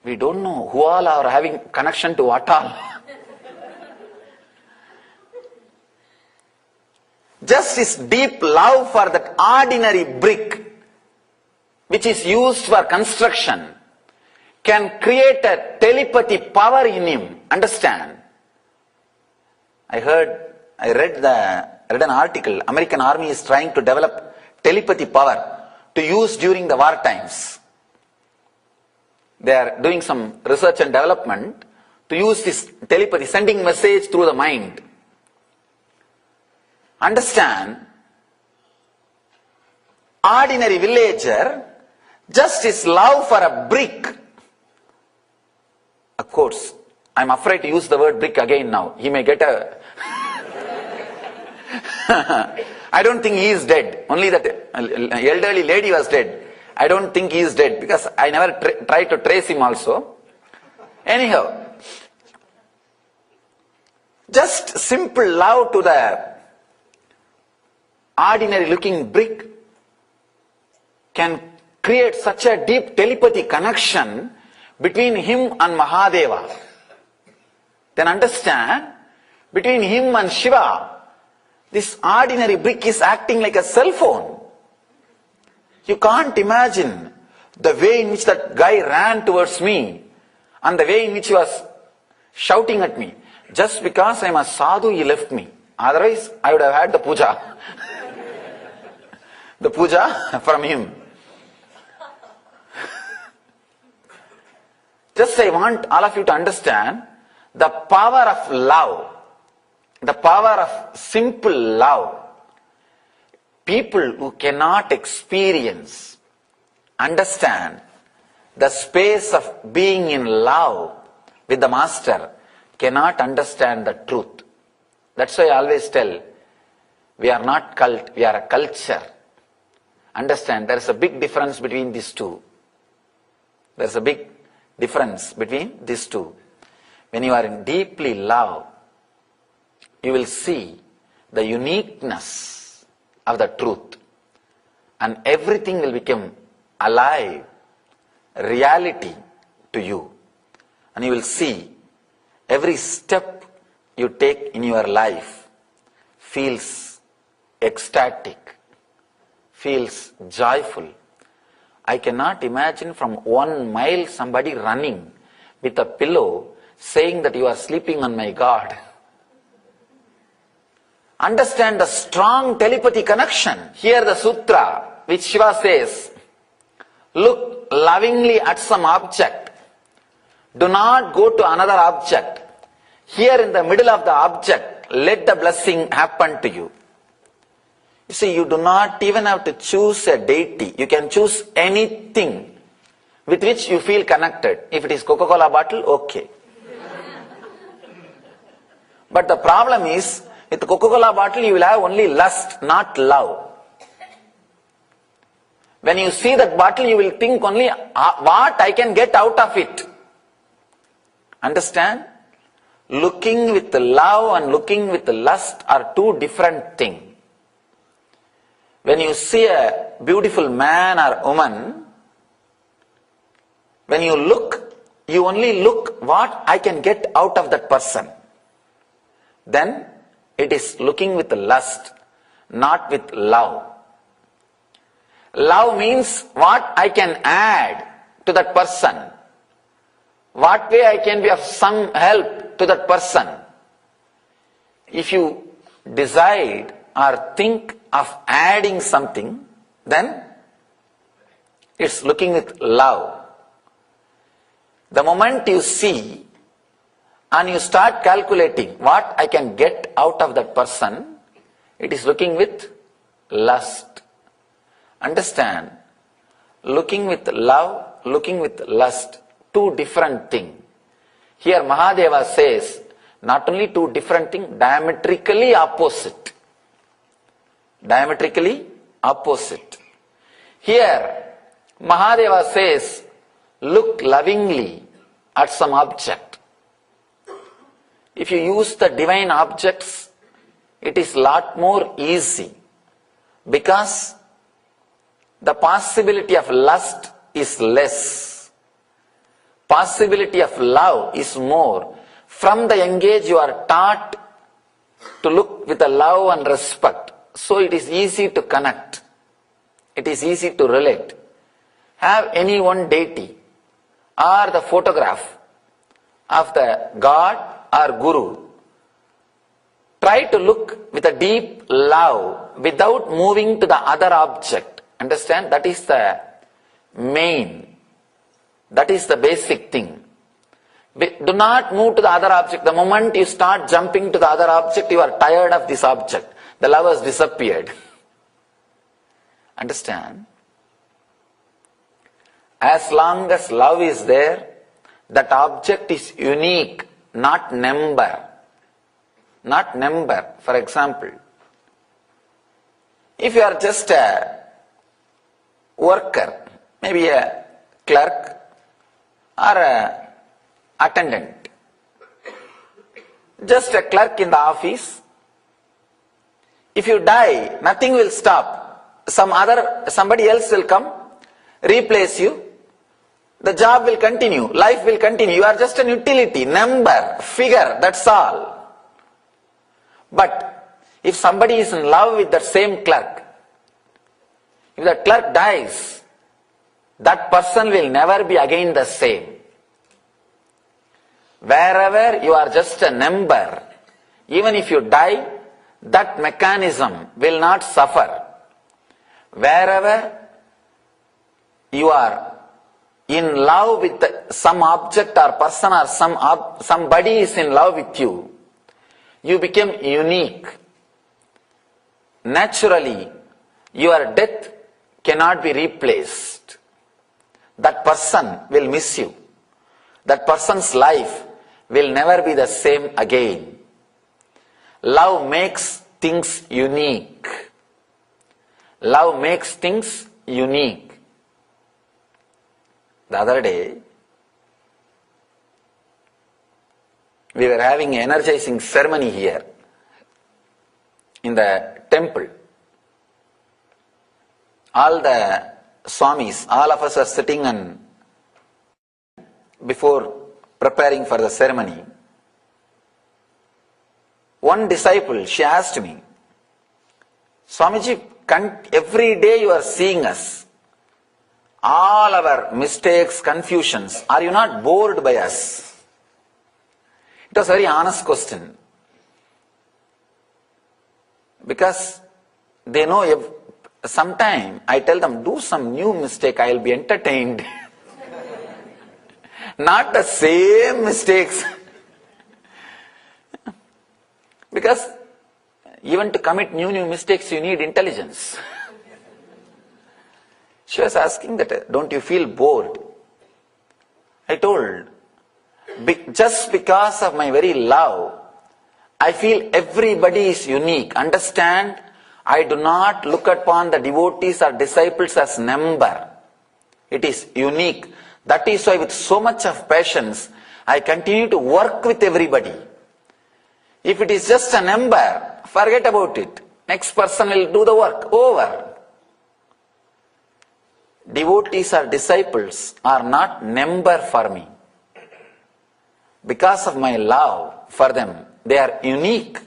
We don't know who all are having connection to what all. Just this deep love for that ordinary brick, which is used for construction, can create a telepathy power in him. Understand? I read an article. American army is trying to develop telepathy power to use during the war times. They are doing some research and development to use this telepathy, sending message through the mind. Understand? Ordinary villager, just his love for a brick. Of course, I'm afraid to use the word brick again now. He may get a... I don't think he is dead. Only that elderly lady was dead. I don't think he is dead because I never tried to trace him also. Anyhow, just simple love to the ordinary looking brick can create such a deep telepathy connection between him and Mahadeva. Then understand, between him and Shiva, this ordinary brick is acting like a cell phone. You can't imagine the way in which that guy ran towards me and the way in which he was shouting at me. Just because I am a sadhu, he left me. Otherwise, I would have had the puja. The puja from him. Just I want all of you to understand the power of love, the power of simple love. People who cannot experience, understand the space of being in love with the Master cannot understand the truth. That's why I always tell, we are not cult, we are a culture. Understand, there is a big difference between these two. There is a big difference between these two. When you are in deeply love, you will see the uniqueness of the truth, and everything will become alive, reality to you. And you will see every step you take in your life feels ecstatic, feels joyful. I cannot imagine from 1 mile somebody running with a pillow saying that you are sleeping on my God. Understand the strong telepathy connection. Here the sutra which Shiva says, look lovingly at some object. Do not go to another object. Here in the middle of the object, let the blessing happen to you. You see, you do not even have to choose a deity. You can choose anything with which you feel connected. If it is Coca-Cola bottle, okay. But the problem is, with the Coca-Cola bottle you will have only lust, not love. When you see that bottle, you will think only what I can get out of it. Understand? Looking with love and looking with lust are two different things. When you see a beautiful man or woman, when you look, you only look what I can get out of that person. Then it is looking with lust, not with love. Love means what I can add to that person. What way I can be of some help to that person. If you decide or think of adding something, then it's looking with love. The moment you see and you start calculating what I can get out of that person, it is looking with lust. Understand? Looking with love, looking with lust, two different things. Here Mahadeva says, not only two different things, diametrically opposite. Diametrically opposite. Here Mahadeva says, look lovingly at some object. If you use the divine objects, it is lot more easy, because the possibility of lust is less. Possibility of love is more. From the young age you are taught to look with a love and respect. So it is easy to connect. It is easy to relate. Have any one deity or the photograph of the God or Guru. Try to look with a deep love without moving to the other object. Understand? That is the main. That is the basic thing. Do not move to the other object. The moment you start jumping to the other object, you are tired of this object. The love has disappeared. Understand? As long as love is there, that object is unique, not number. Not number. For example, if you are just a worker, maybe a clerk or a attendant, just a clerk in the office, if you die, nothing will stop. Somebody else will come, replace you. The job will continue, life will continue. You are just an utility, number, figure, that's all. But if somebody is in love with that same clerk, if the clerk dies, that person will never be again the same. Wherever you are just a number, even if you die, that mechanism will not suffer. Wherever you are in love with some object or person or somebody is in love with you, you become unique. Naturally, your death cannot be replaced. That person will miss you. That person's life will never be the same again. Love makes things unique. Love makes things unique. The other day, we were having an energizing ceremony here in the temple. All the Swamis, all of us are sitting and before preparing for the ceremony. One disciple, she asked me, Swamiji, every day you are seeing us, all our mistakes, confusions, are you not bored by us? It was a very honest question. Because they know sometime I tell them, do some new mistake, I will be entertained. Not the same mistakes. Because even to commit new mistakes, you need intelligence. She was asking that, don't you feel bored? I told, just because of my very love, I feel everybody is unique. Understand? I do not look upon the devotees or disciples as number. It is unique. That is why with so much of patience, I continue to work with everybody. If it is just a number, forget about it. Next person will do the work. Over. Devotees or disciples are not number for me. Because of my love for them, they are unique.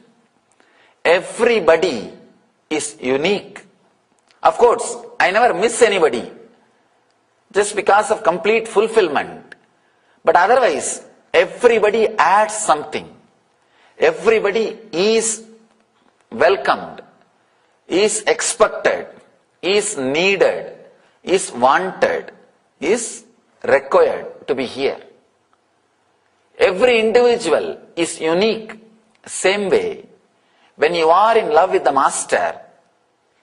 Everybody is unique. Of course, I never miss anybody. Just because of complete fulfillment. But otherwise, everybody adds something. Everybody is welcomed, is expected, is needed, is wanted, is required to be here. Every individual is unique. Same way, when you are in love with the Master,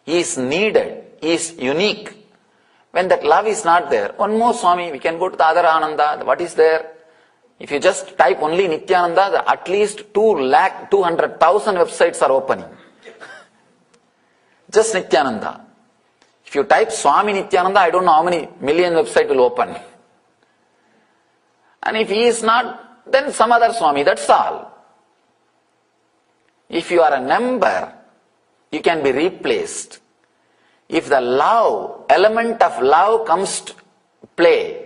he is needed, he is unique. When that love is not there, one more Swami, we can go to the other Ananda. What is there? If you just type only Nithyananda, at least 200,000 websites are opening. Just Nithyananda. If you type Swami Nithyananda, I don't know how many million websites will open. And if he is not, then some other Swami, that's all. If you are a number, you can be replaced. If the love, element of love comes to play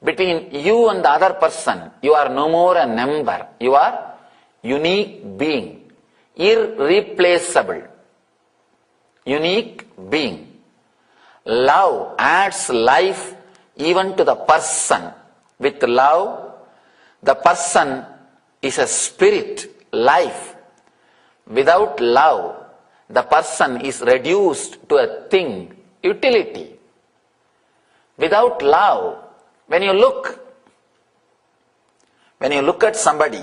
between you and the other person, you are no more a number. You are unique being, irreplaceable, unique being. Love adds life even to the person. With love, the person is a spirit, life. Without love, the person is reduced to a thing, utility. Without love, when you look at somebody,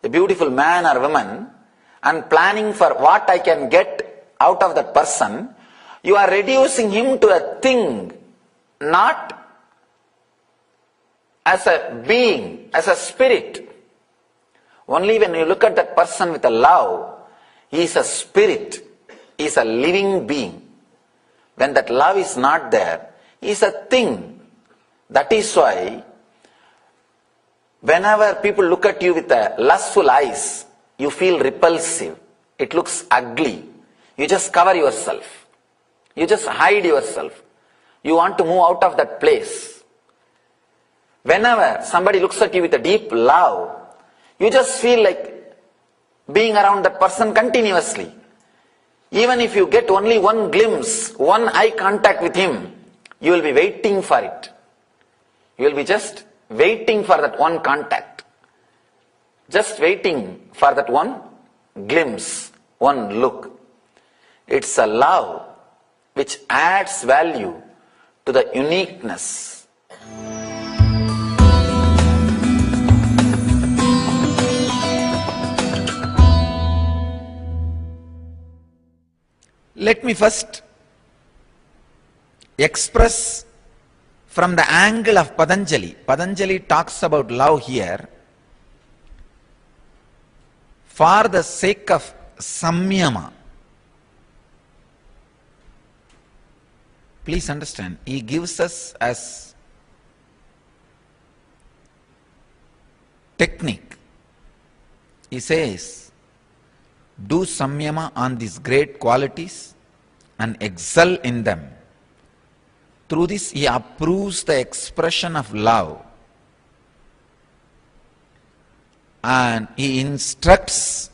a beautiful man or woman, and planning for what I can get out of that person, you are reducing him to a thing, not as a being, as a spirit. Only when you look at that person with a love, he is a spirit, he is a living being. When that love is not there, he is a thing. That is why, whenever people look at you with lustful eyes, you feel repulsive. It looks ugly. You just cover yourself. You just hide yourself. You want to move out of that place. Whenever somebody looks at you with a deep love, you just feel like being around that person continuously. Even if you get only one glimpse, one eye contact with him, you will be waiting for it. You will be just waiting for that one contact. Just waiting for that one glimpse, one look. It's a love which adds value to the uniqueness. Let me first express from the angle of Patanjali. Patanjali talks about love here for the sake of samyama. Please understand, he gives us as technique He says, do samyama on these great qualities and excel in them. Through this, he approves the expression of love. And he instructs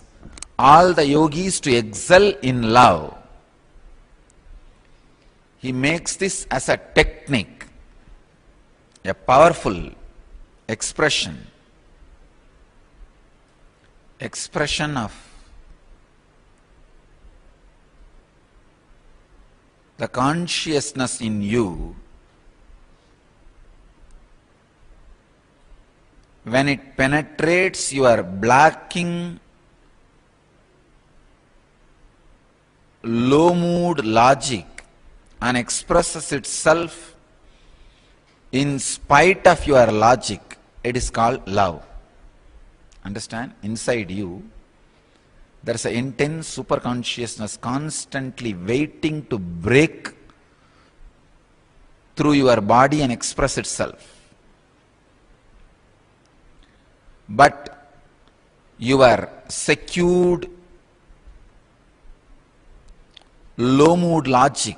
all the yogis to excel in love. He makes this as a technique, a powerful expression of the consciousness in you when it penetrates your blocking low mood logic and expresses itself in spite of your logic. It is called love. Understand? Inside you, there is an intense superconsciousness constantly waiting to break through your body and express itself. But your secured low mood logic,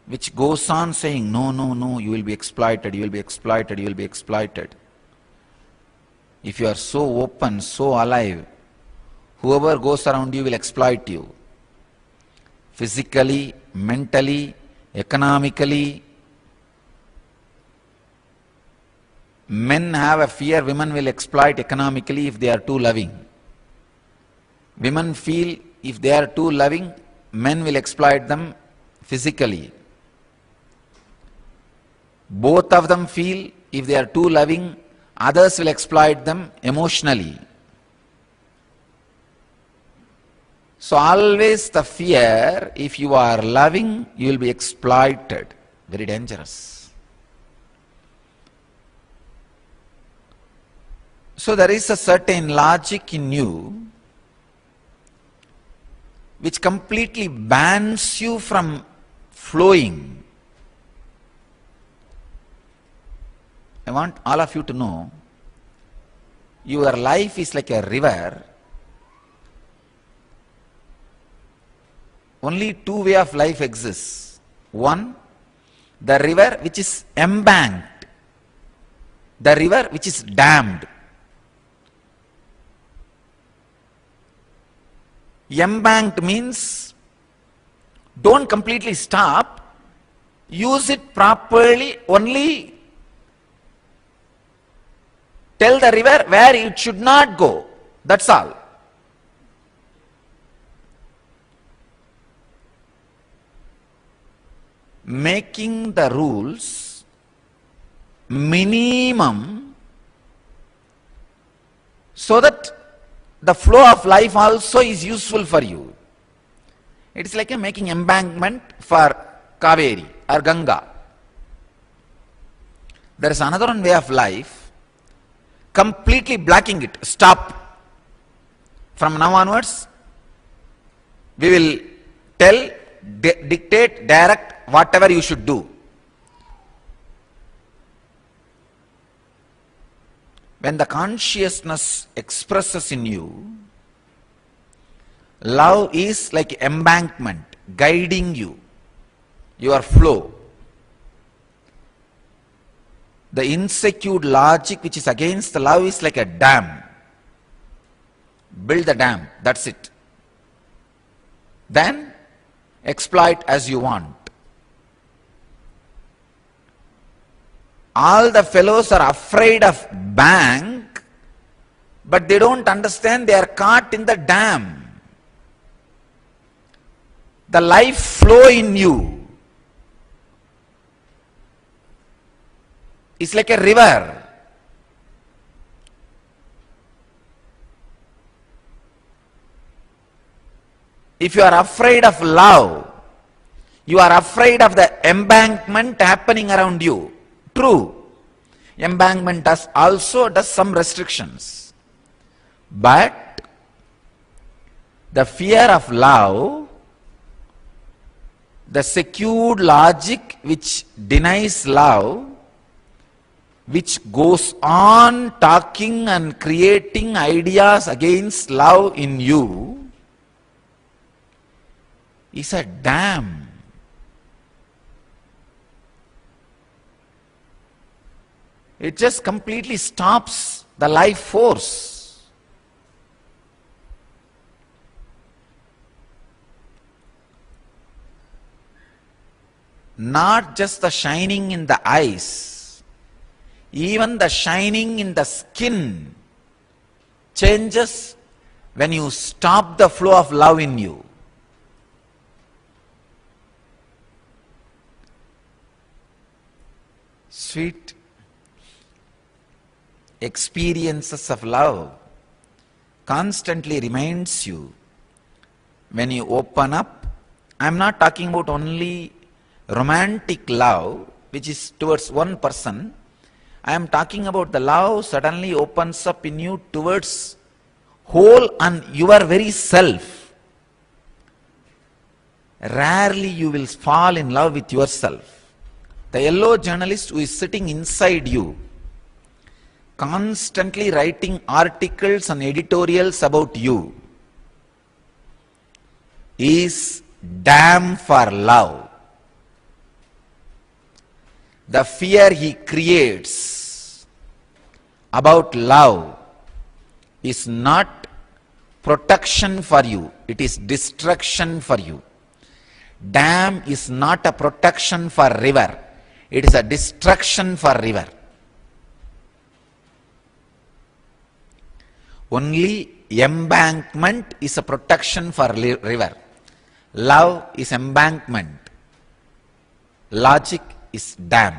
which goes on saying, no, no, no, you will be exploited, you will be exploited, you will be exploited. If you are so open, so alive, whoever goes around you will exploit you. Physically, mentally, economically. Men have a fear women will exploit economically if they are too loving. Women feel if they are too loving, men will exploit them physically. Both of them feel if they are too loving, others will exploit them emotionally. So always the fear, if you are loving, you will be exploited. Very dangerous. So there is a certain logic in you which completely bans you from flowing. I want all of you to know, your life is like a river. Only two ways of life exists. One, the river which is embanked, the river which is dammed. Embanked means don't completely stop, use it properly, only tell the river where it should not go. That's all. Making the rules minimum so that the flow of life also is useful for you. It is like making embankment for Kaveri or Ganga. There is another one way of life, completely blocking it. Stop. From now onwards, we will tell, dictate, direct whatever you should do. When the consciousness expresses in you, love is like embankment, guiding you, your flow. The insecure logic which is against the love is like a dam. Build the dam, that's it. Then exploit as you want. All the fellows are afraid of bank, but they don't understand they are caught in the dam. The life flow in you is like a river. If you are afraid of love, you are afraid of the embankment happening around you. True, embankment also does some restrictions, but the fear of love, the secured logic which denies love, which goes on talking and creating ideas against love in you is a dam. It just completely stops the life force. Not just the shining in the eyes, even the shining in the skin changes when you stop the flow of love in you. Sweet experiences of love constantly reminds you when you open up. I am not talking about only romantic love which is towards one person. I am talking about the love suddenly opens up in you towards whole and your very self. Rarely you will fall in love with yourself. The yellow journalist who is sitting inside you, constantly writing articles and editorials about you, is damn for love. The fear he creates about love is not protection for you, it is destruction for you. Dam is not a protection for river, it is a destruction for river. Only embankment is a protection for river. Love is embankment. Logic is dam.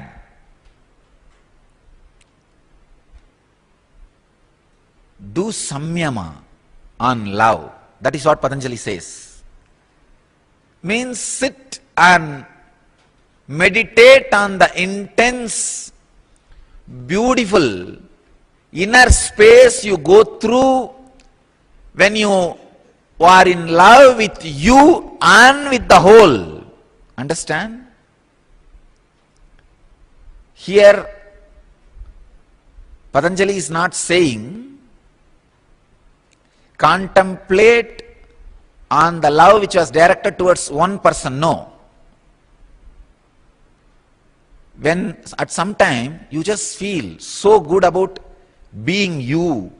Do samyama on love. That is what Patanjali says. Means sit and meditate on the intense, beautiful inner space you go through when you are in love with you and with the whole. Understand? Here, Patanjali is not saying contemplate on the love which was directed towards one person. No. When at some time you just feel so good about being you,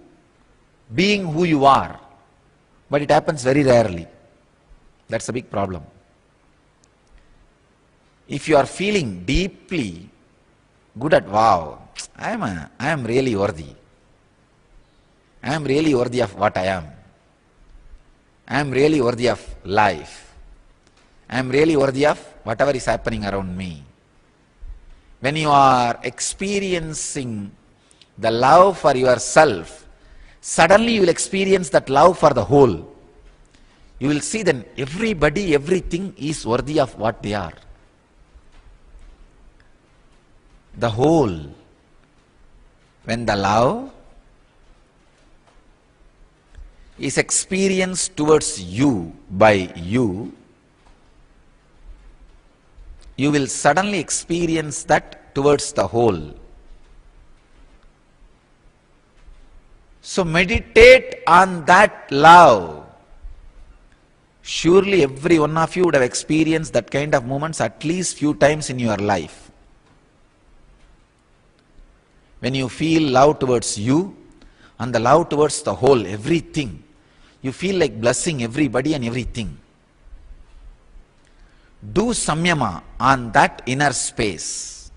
being who you are, but it happens very rarely. That's a big problem. If you are feeling deeply good at, wow, I am really worthy. I am really worthy of what I am. I am really worthy of life. I am really worthy of whatever is happening around me. When you are experiencing the love for yourself, suddenly you will experience that love for the whole. You will see then everybody, everything is worthy of what they are. The whole. When the love is experienced towards you by you, you will suddenly experience that towards the whole. So meditate on that love. Surely every one of you would have experienced that kind of moments at least few times in your life. When you feel love towards you and the love towards the whole, everything, you feel like blessing everybody and everything. Do samyama on that inner space.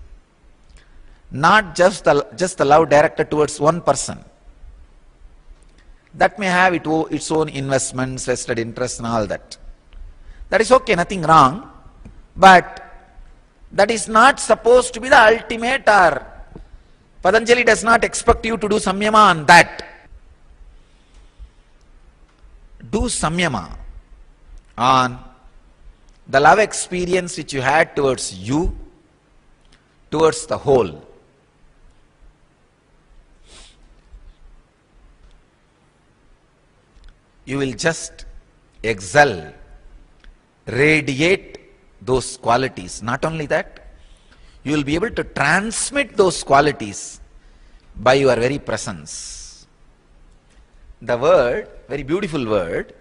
Not just the love directed towards one person. That may have its own investments, vested interests and all that. That is okay, nothing wrong. But that is not supposed to be the ultimate, or Patanjali does not expect you to do samyama on that. Do samyama on the love experience which you had towards you, towards the whole. You will just excel, radiate those qualities. Not only that, you will be able to transmit those qualities by your very presence. The word, very beautiful word,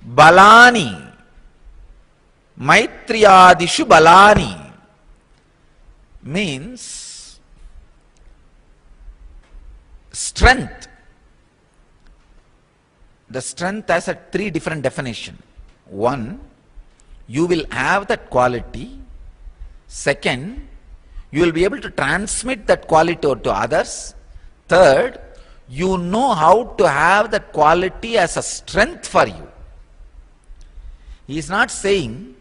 balani, maitriyadishu balani, means strength. The strength has a three different definition. One, you will have that quality. Second, you will be able to transmit that quality to others. Third, you know how to have that quality as a strength for you. He is not saying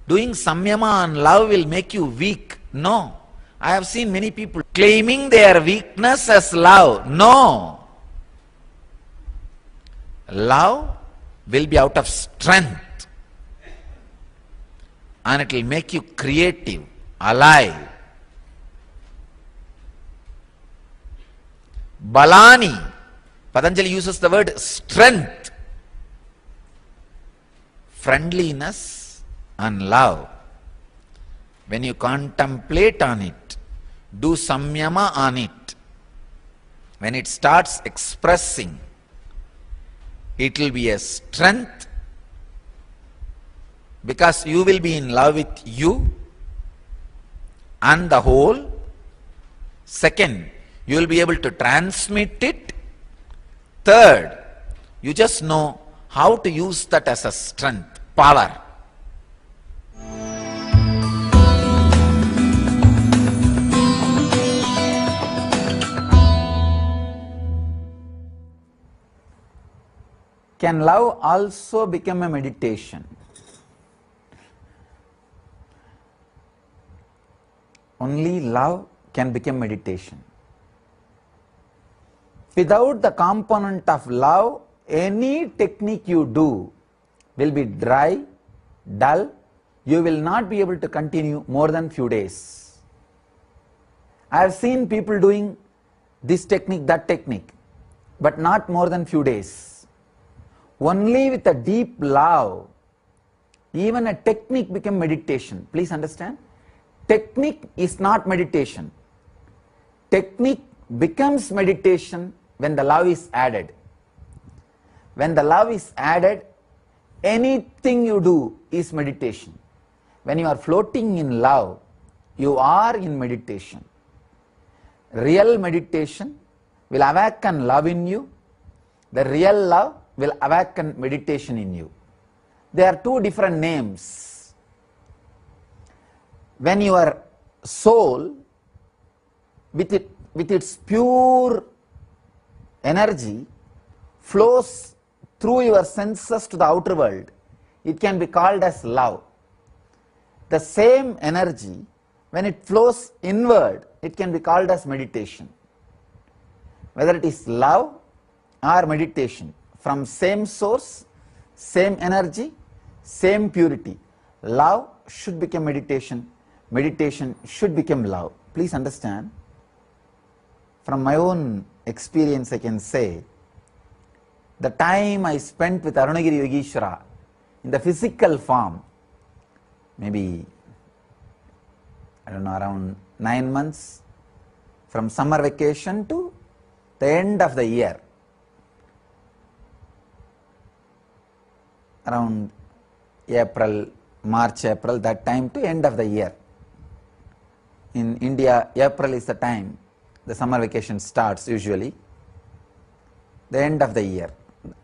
doing samyama and love will make you weak. No. I have seen many people claiming their weakness as love. No. Love will be out of strength, and it will make you creative, alive. Balani, Patanjali uses the word strength, friendliness and love. When you contemplate on it, do samyama on it, when it starts expressing, it will be a strength, because you will be in love with you and the whole. Second, you will be able to transmit it. Third, you just know how to use that as a strength, power. Can love also become a meditation? Only love can become meditation. Without the component of love, any technique you do will be dry, dull. You will not be able to continue more than few days. I have seen people doing this technique, that technique, but not more than few days. Only with a deep love, even a technique become meditation. Please understand, technique is not meditation. Technique becomes meditation when the love is added. When the love is added, anything you do is meditation. When you are floating in love, you are in meditation. Real meditation will awaken love in you. The real love will awaken meditation in you. There are two different names. When your soul, with its pure energy, flows through your senses to the outer world, it can be called as love. The same energy, when it flows inward, it can be called as meditation. Whether it is love or meditation, from same source, same energy, same purity. Love should become meditation. Meditation should become love. Please understand, from my own experience I can say, the time I spent with Arunagiri Yogeshwara in the physical form, maybe, I don't know, around 9 months, from summer vacation to the end of the year, around April, March, April, that time to end of the year. In India, April is the time the summer vacation starts usually, the end of the year,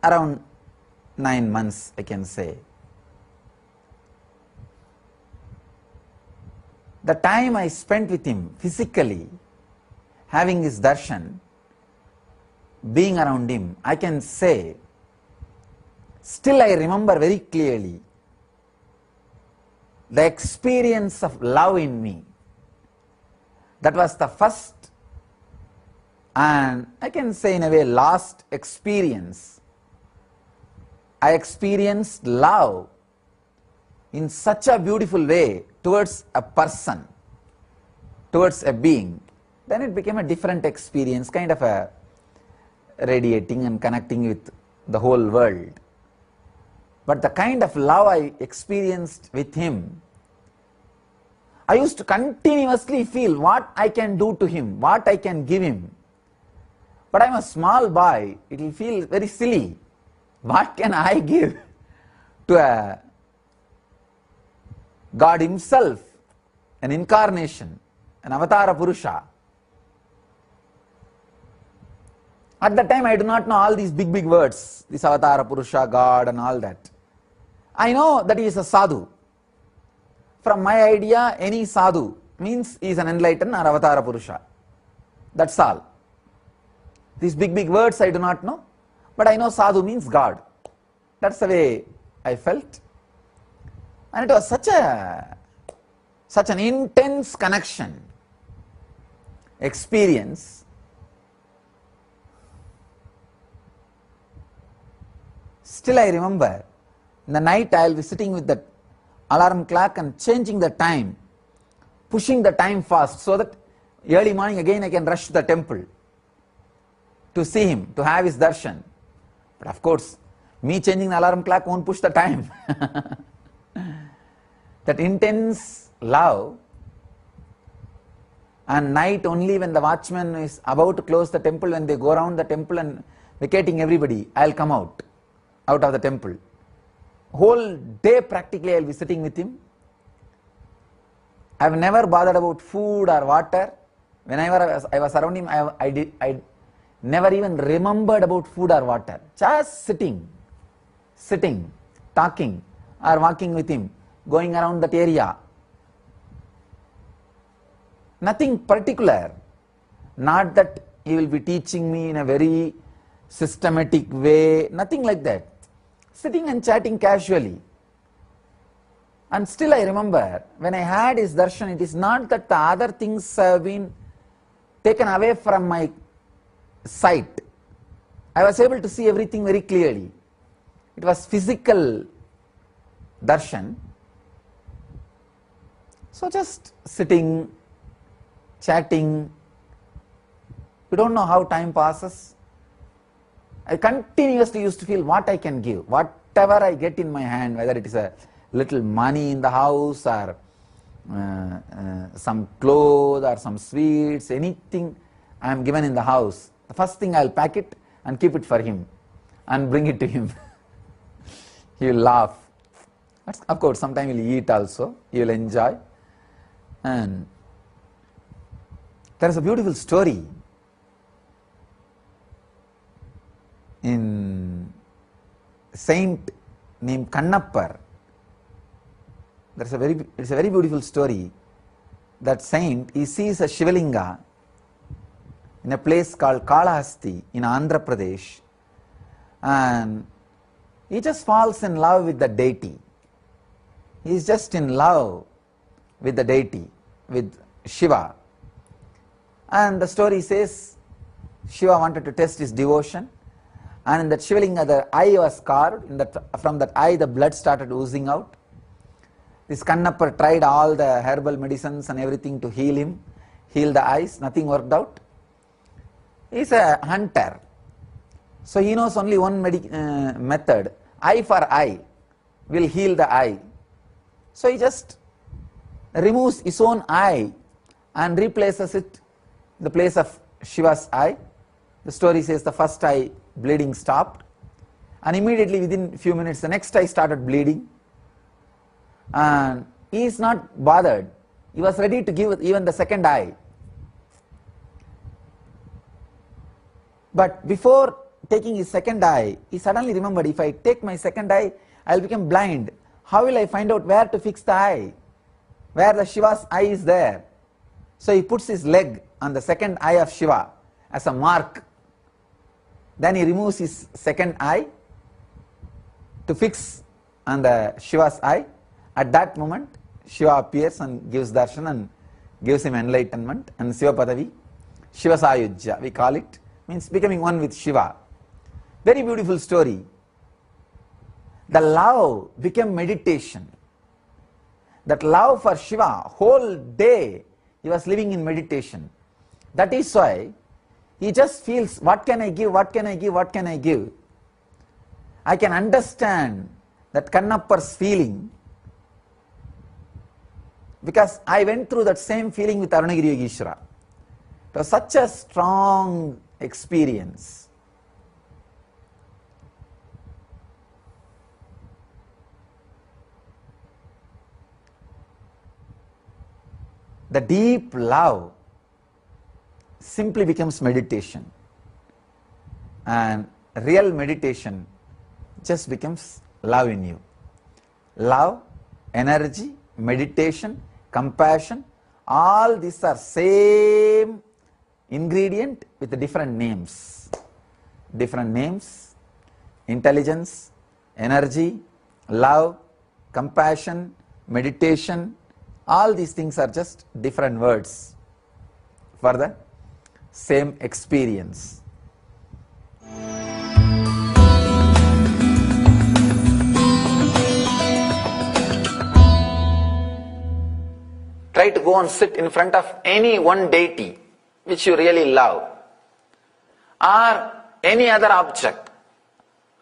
around 9 months I can say. The time I spent with him physically, having his darshan, being around him, I can say, still I remember very clearly the experience of love in me. That was the first and I can say in a way last experience. I experienced love in such a beautiful way towards a person, towards a being. Then it became a different experience, kind of a radiating and connecting with the whole world. But the kind of love I experienced with him I used to continuously feel what I can do to him, what I can give him. But I'm a small boy, it will feel very silly. What can I give to a God himself, an incarnation, an avatara Purusha? At that time I do not know all these big words, this avatara Purusha, God and all that. I know that he is a sadhu. From my idea, any sadhu means he is an enlightened or avatara Purusha. That's all. These big words I do not know, but I know sadhu means God. That's the way I felt. And it was such an intense connection, experience. Still I remember, in the night I will be sitting with the alarm clock and changing the time, pushing the time fast so that early morning again I can rush to the temple to see him, to have his darshan. But of course, me changing the alarm clock won't push the time. That intense love, and night only when the watchman is about to close the temple, when they go around the temple and vacating everybody, I'll come out of the temple. Whole day practically I'll be sitting with him. I've never bothered about food or water. Whenever I was around him, I never even remembered about food or water. Just sitting, talking or walking with him, going around that area. Nothing particular. Not that he will be teaching me in a very systematic way, nothing like that. Sitting and chatting casually. And still I remember, when I had his darshan, it is not that the other things have been taken away from my sight. I was able to see everything very clearly. It was physical darshan. So just sitting, chatting, we don't know how time passes. I continuously used to feel what I can give, whatever I get in my hand, whether it is a little money in the house or some clothes or some sweets, anything I am given in the house. The first thing I will pack it and keep it for him and bring it to him. He will laugh. Of course, sometimes he will eat also, he will enjoy. And there is a beautiful story in saint named Kannappar. It's a very beautiful story. That saint, he sees a Shivalinga in a place called Kalahasti in Andhra Pradesh, and he just falls in love with the deity. He is just in love with the deity, with Shiva. And the story says Shiva wanted to test his devotion, and in that Shivalinga the eye was carved. From that eye the blood started oozing out. This Kannappar tried all the herbal medicines and everything to heal the eyes, nothing worked out. He is a hunter, so he knows only one method, eye for eye will heal the eye. So he just removes his own eye and replaces it in the place of Shiva's eye. The story says the first eye bleeding stopped, and immediately within few minutes the next eye started bleeding, and he is not bothered. He was ready to give even the second eye. But before taking his second eye, he suddenly remembered, if I take my second eye, I will become blind. How will I find out where to fix the eye? Where the Shiva's eye is there? So he puts his leg on the second eye of Shiva as a mark. Then he removes his second eye to fix on the Shiva's eye. At that moment, Shiva appears and gives darshan and gives him enlightenment and Shiva Padavi. Shiva Sayujya, we call it, means becoming one with Shiva. Very beautiful story. The love became meditation. That love for Shiva, whole day he was living in meditation. That is why he just feels, what can I give, what can I give, what can I give? I can understand that Kannappar's feeling Because I went through that same feeling with Arunagiri Yogeshwara. It was such a strong experience. The deep love simply becomes meditation, and real meditation just becomes love in you. Love, energy, meditation, compassion, all these are same ingredient with different names. Different names: intelligence, energy, love, compassion, meditation. All these things are just different words for the same experience. Try to go and sit in front of any one deity which you really love, or any other object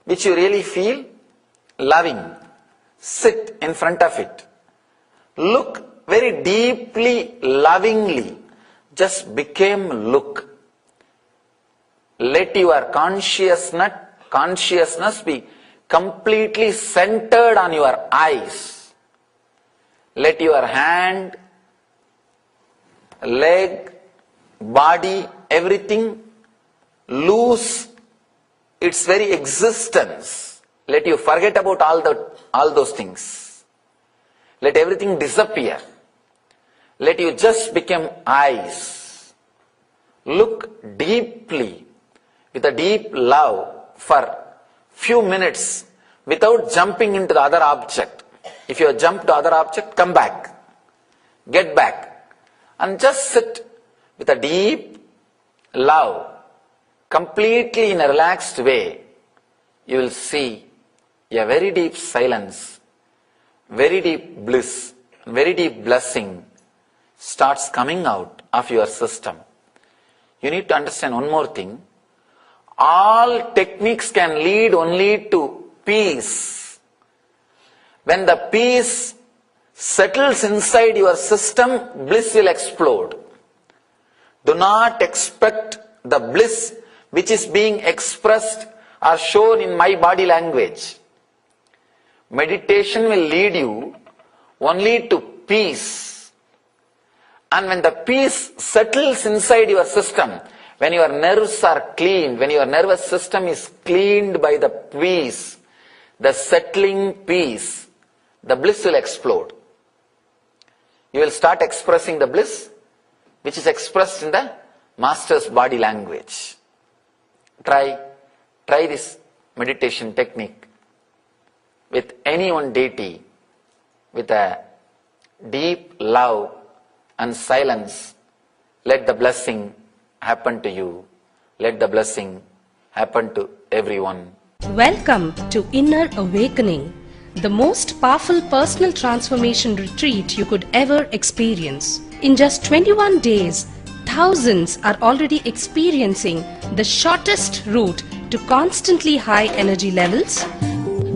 which you really feel loving. Sit in front of it. Look very deeply, lovingly. Just become look. Let your consciousness be completely centered on your eyes. Let your hand, leg, body, everything lose its very existence. Let you forget about all those things. Let everything disappear. Let you just become eyes. Look deeply with a deep love for few minutes without jumping into the other object. If you jump to other object, come back. Get back. And just sit with a deep love, completely in a relaxed way. You will see a very deep silence, very deep bliss, very deep blessing starts coming out of your system. You need to understand one more thing. All techniques can lead only to peace. When the peace settles inside your system, bliss will explode. Do not expect the bliss which is being expressed or shown in my body language. Meditation will lead you only to peace. And when the peace settles inside your system, when your nerves are cleaned, when your nervous system is cleaned by the peace, the settling peace, the bliss will explode. You will start expressing the bliss which is expressed in the master's body language. Try this meditation technique with any one deity, with a deep love and silence. Let the blessing happen to you. Let the blessing happen to everyone. Welcome to Inner Awakening, the most powerful personal transformation retreat you could ever experience. In just 21 days, thousands are already experiencing the shortest route to constantly high energy levels,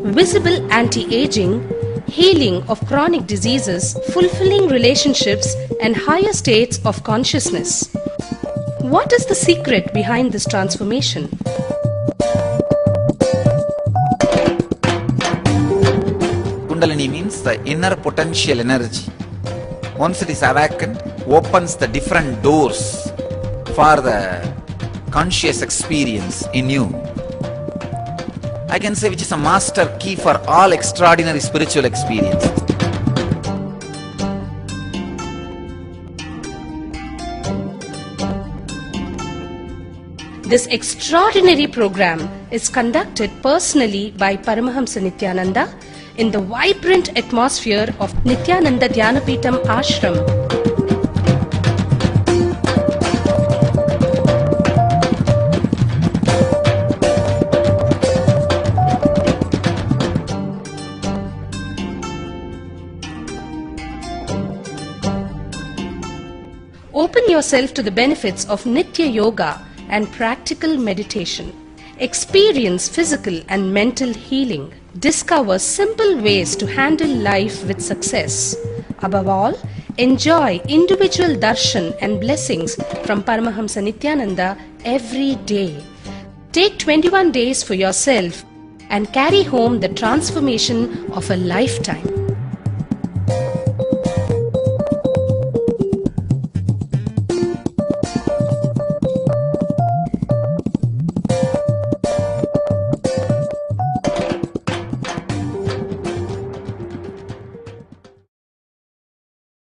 visible anti-aging, healing of chronic diseases, fulfilling relationships, and higher states of consciousness. What is the secret behind this transformation? Kundalini means the inner potential energy. Once it is awakened, opens the different doors for the conscious experience in you. I can say which is a master key for all extraordinary spiritual experiences. This extraordinary program is conducted personally by Paramahamsa Nithyananda in the vibrant atmosphere of Nithyananda Dhyanapitham Ashram. Open yourself to the benefits of Nitya Yoga and practical meditation. Experience physical and mental healing. Discover simple ways to handle life with success. Above all, Enjoy individual darshan and blessings from Paramahamsa Nithyananda every day. Take 21 days for yourself and carry home the transformation of a lifetime.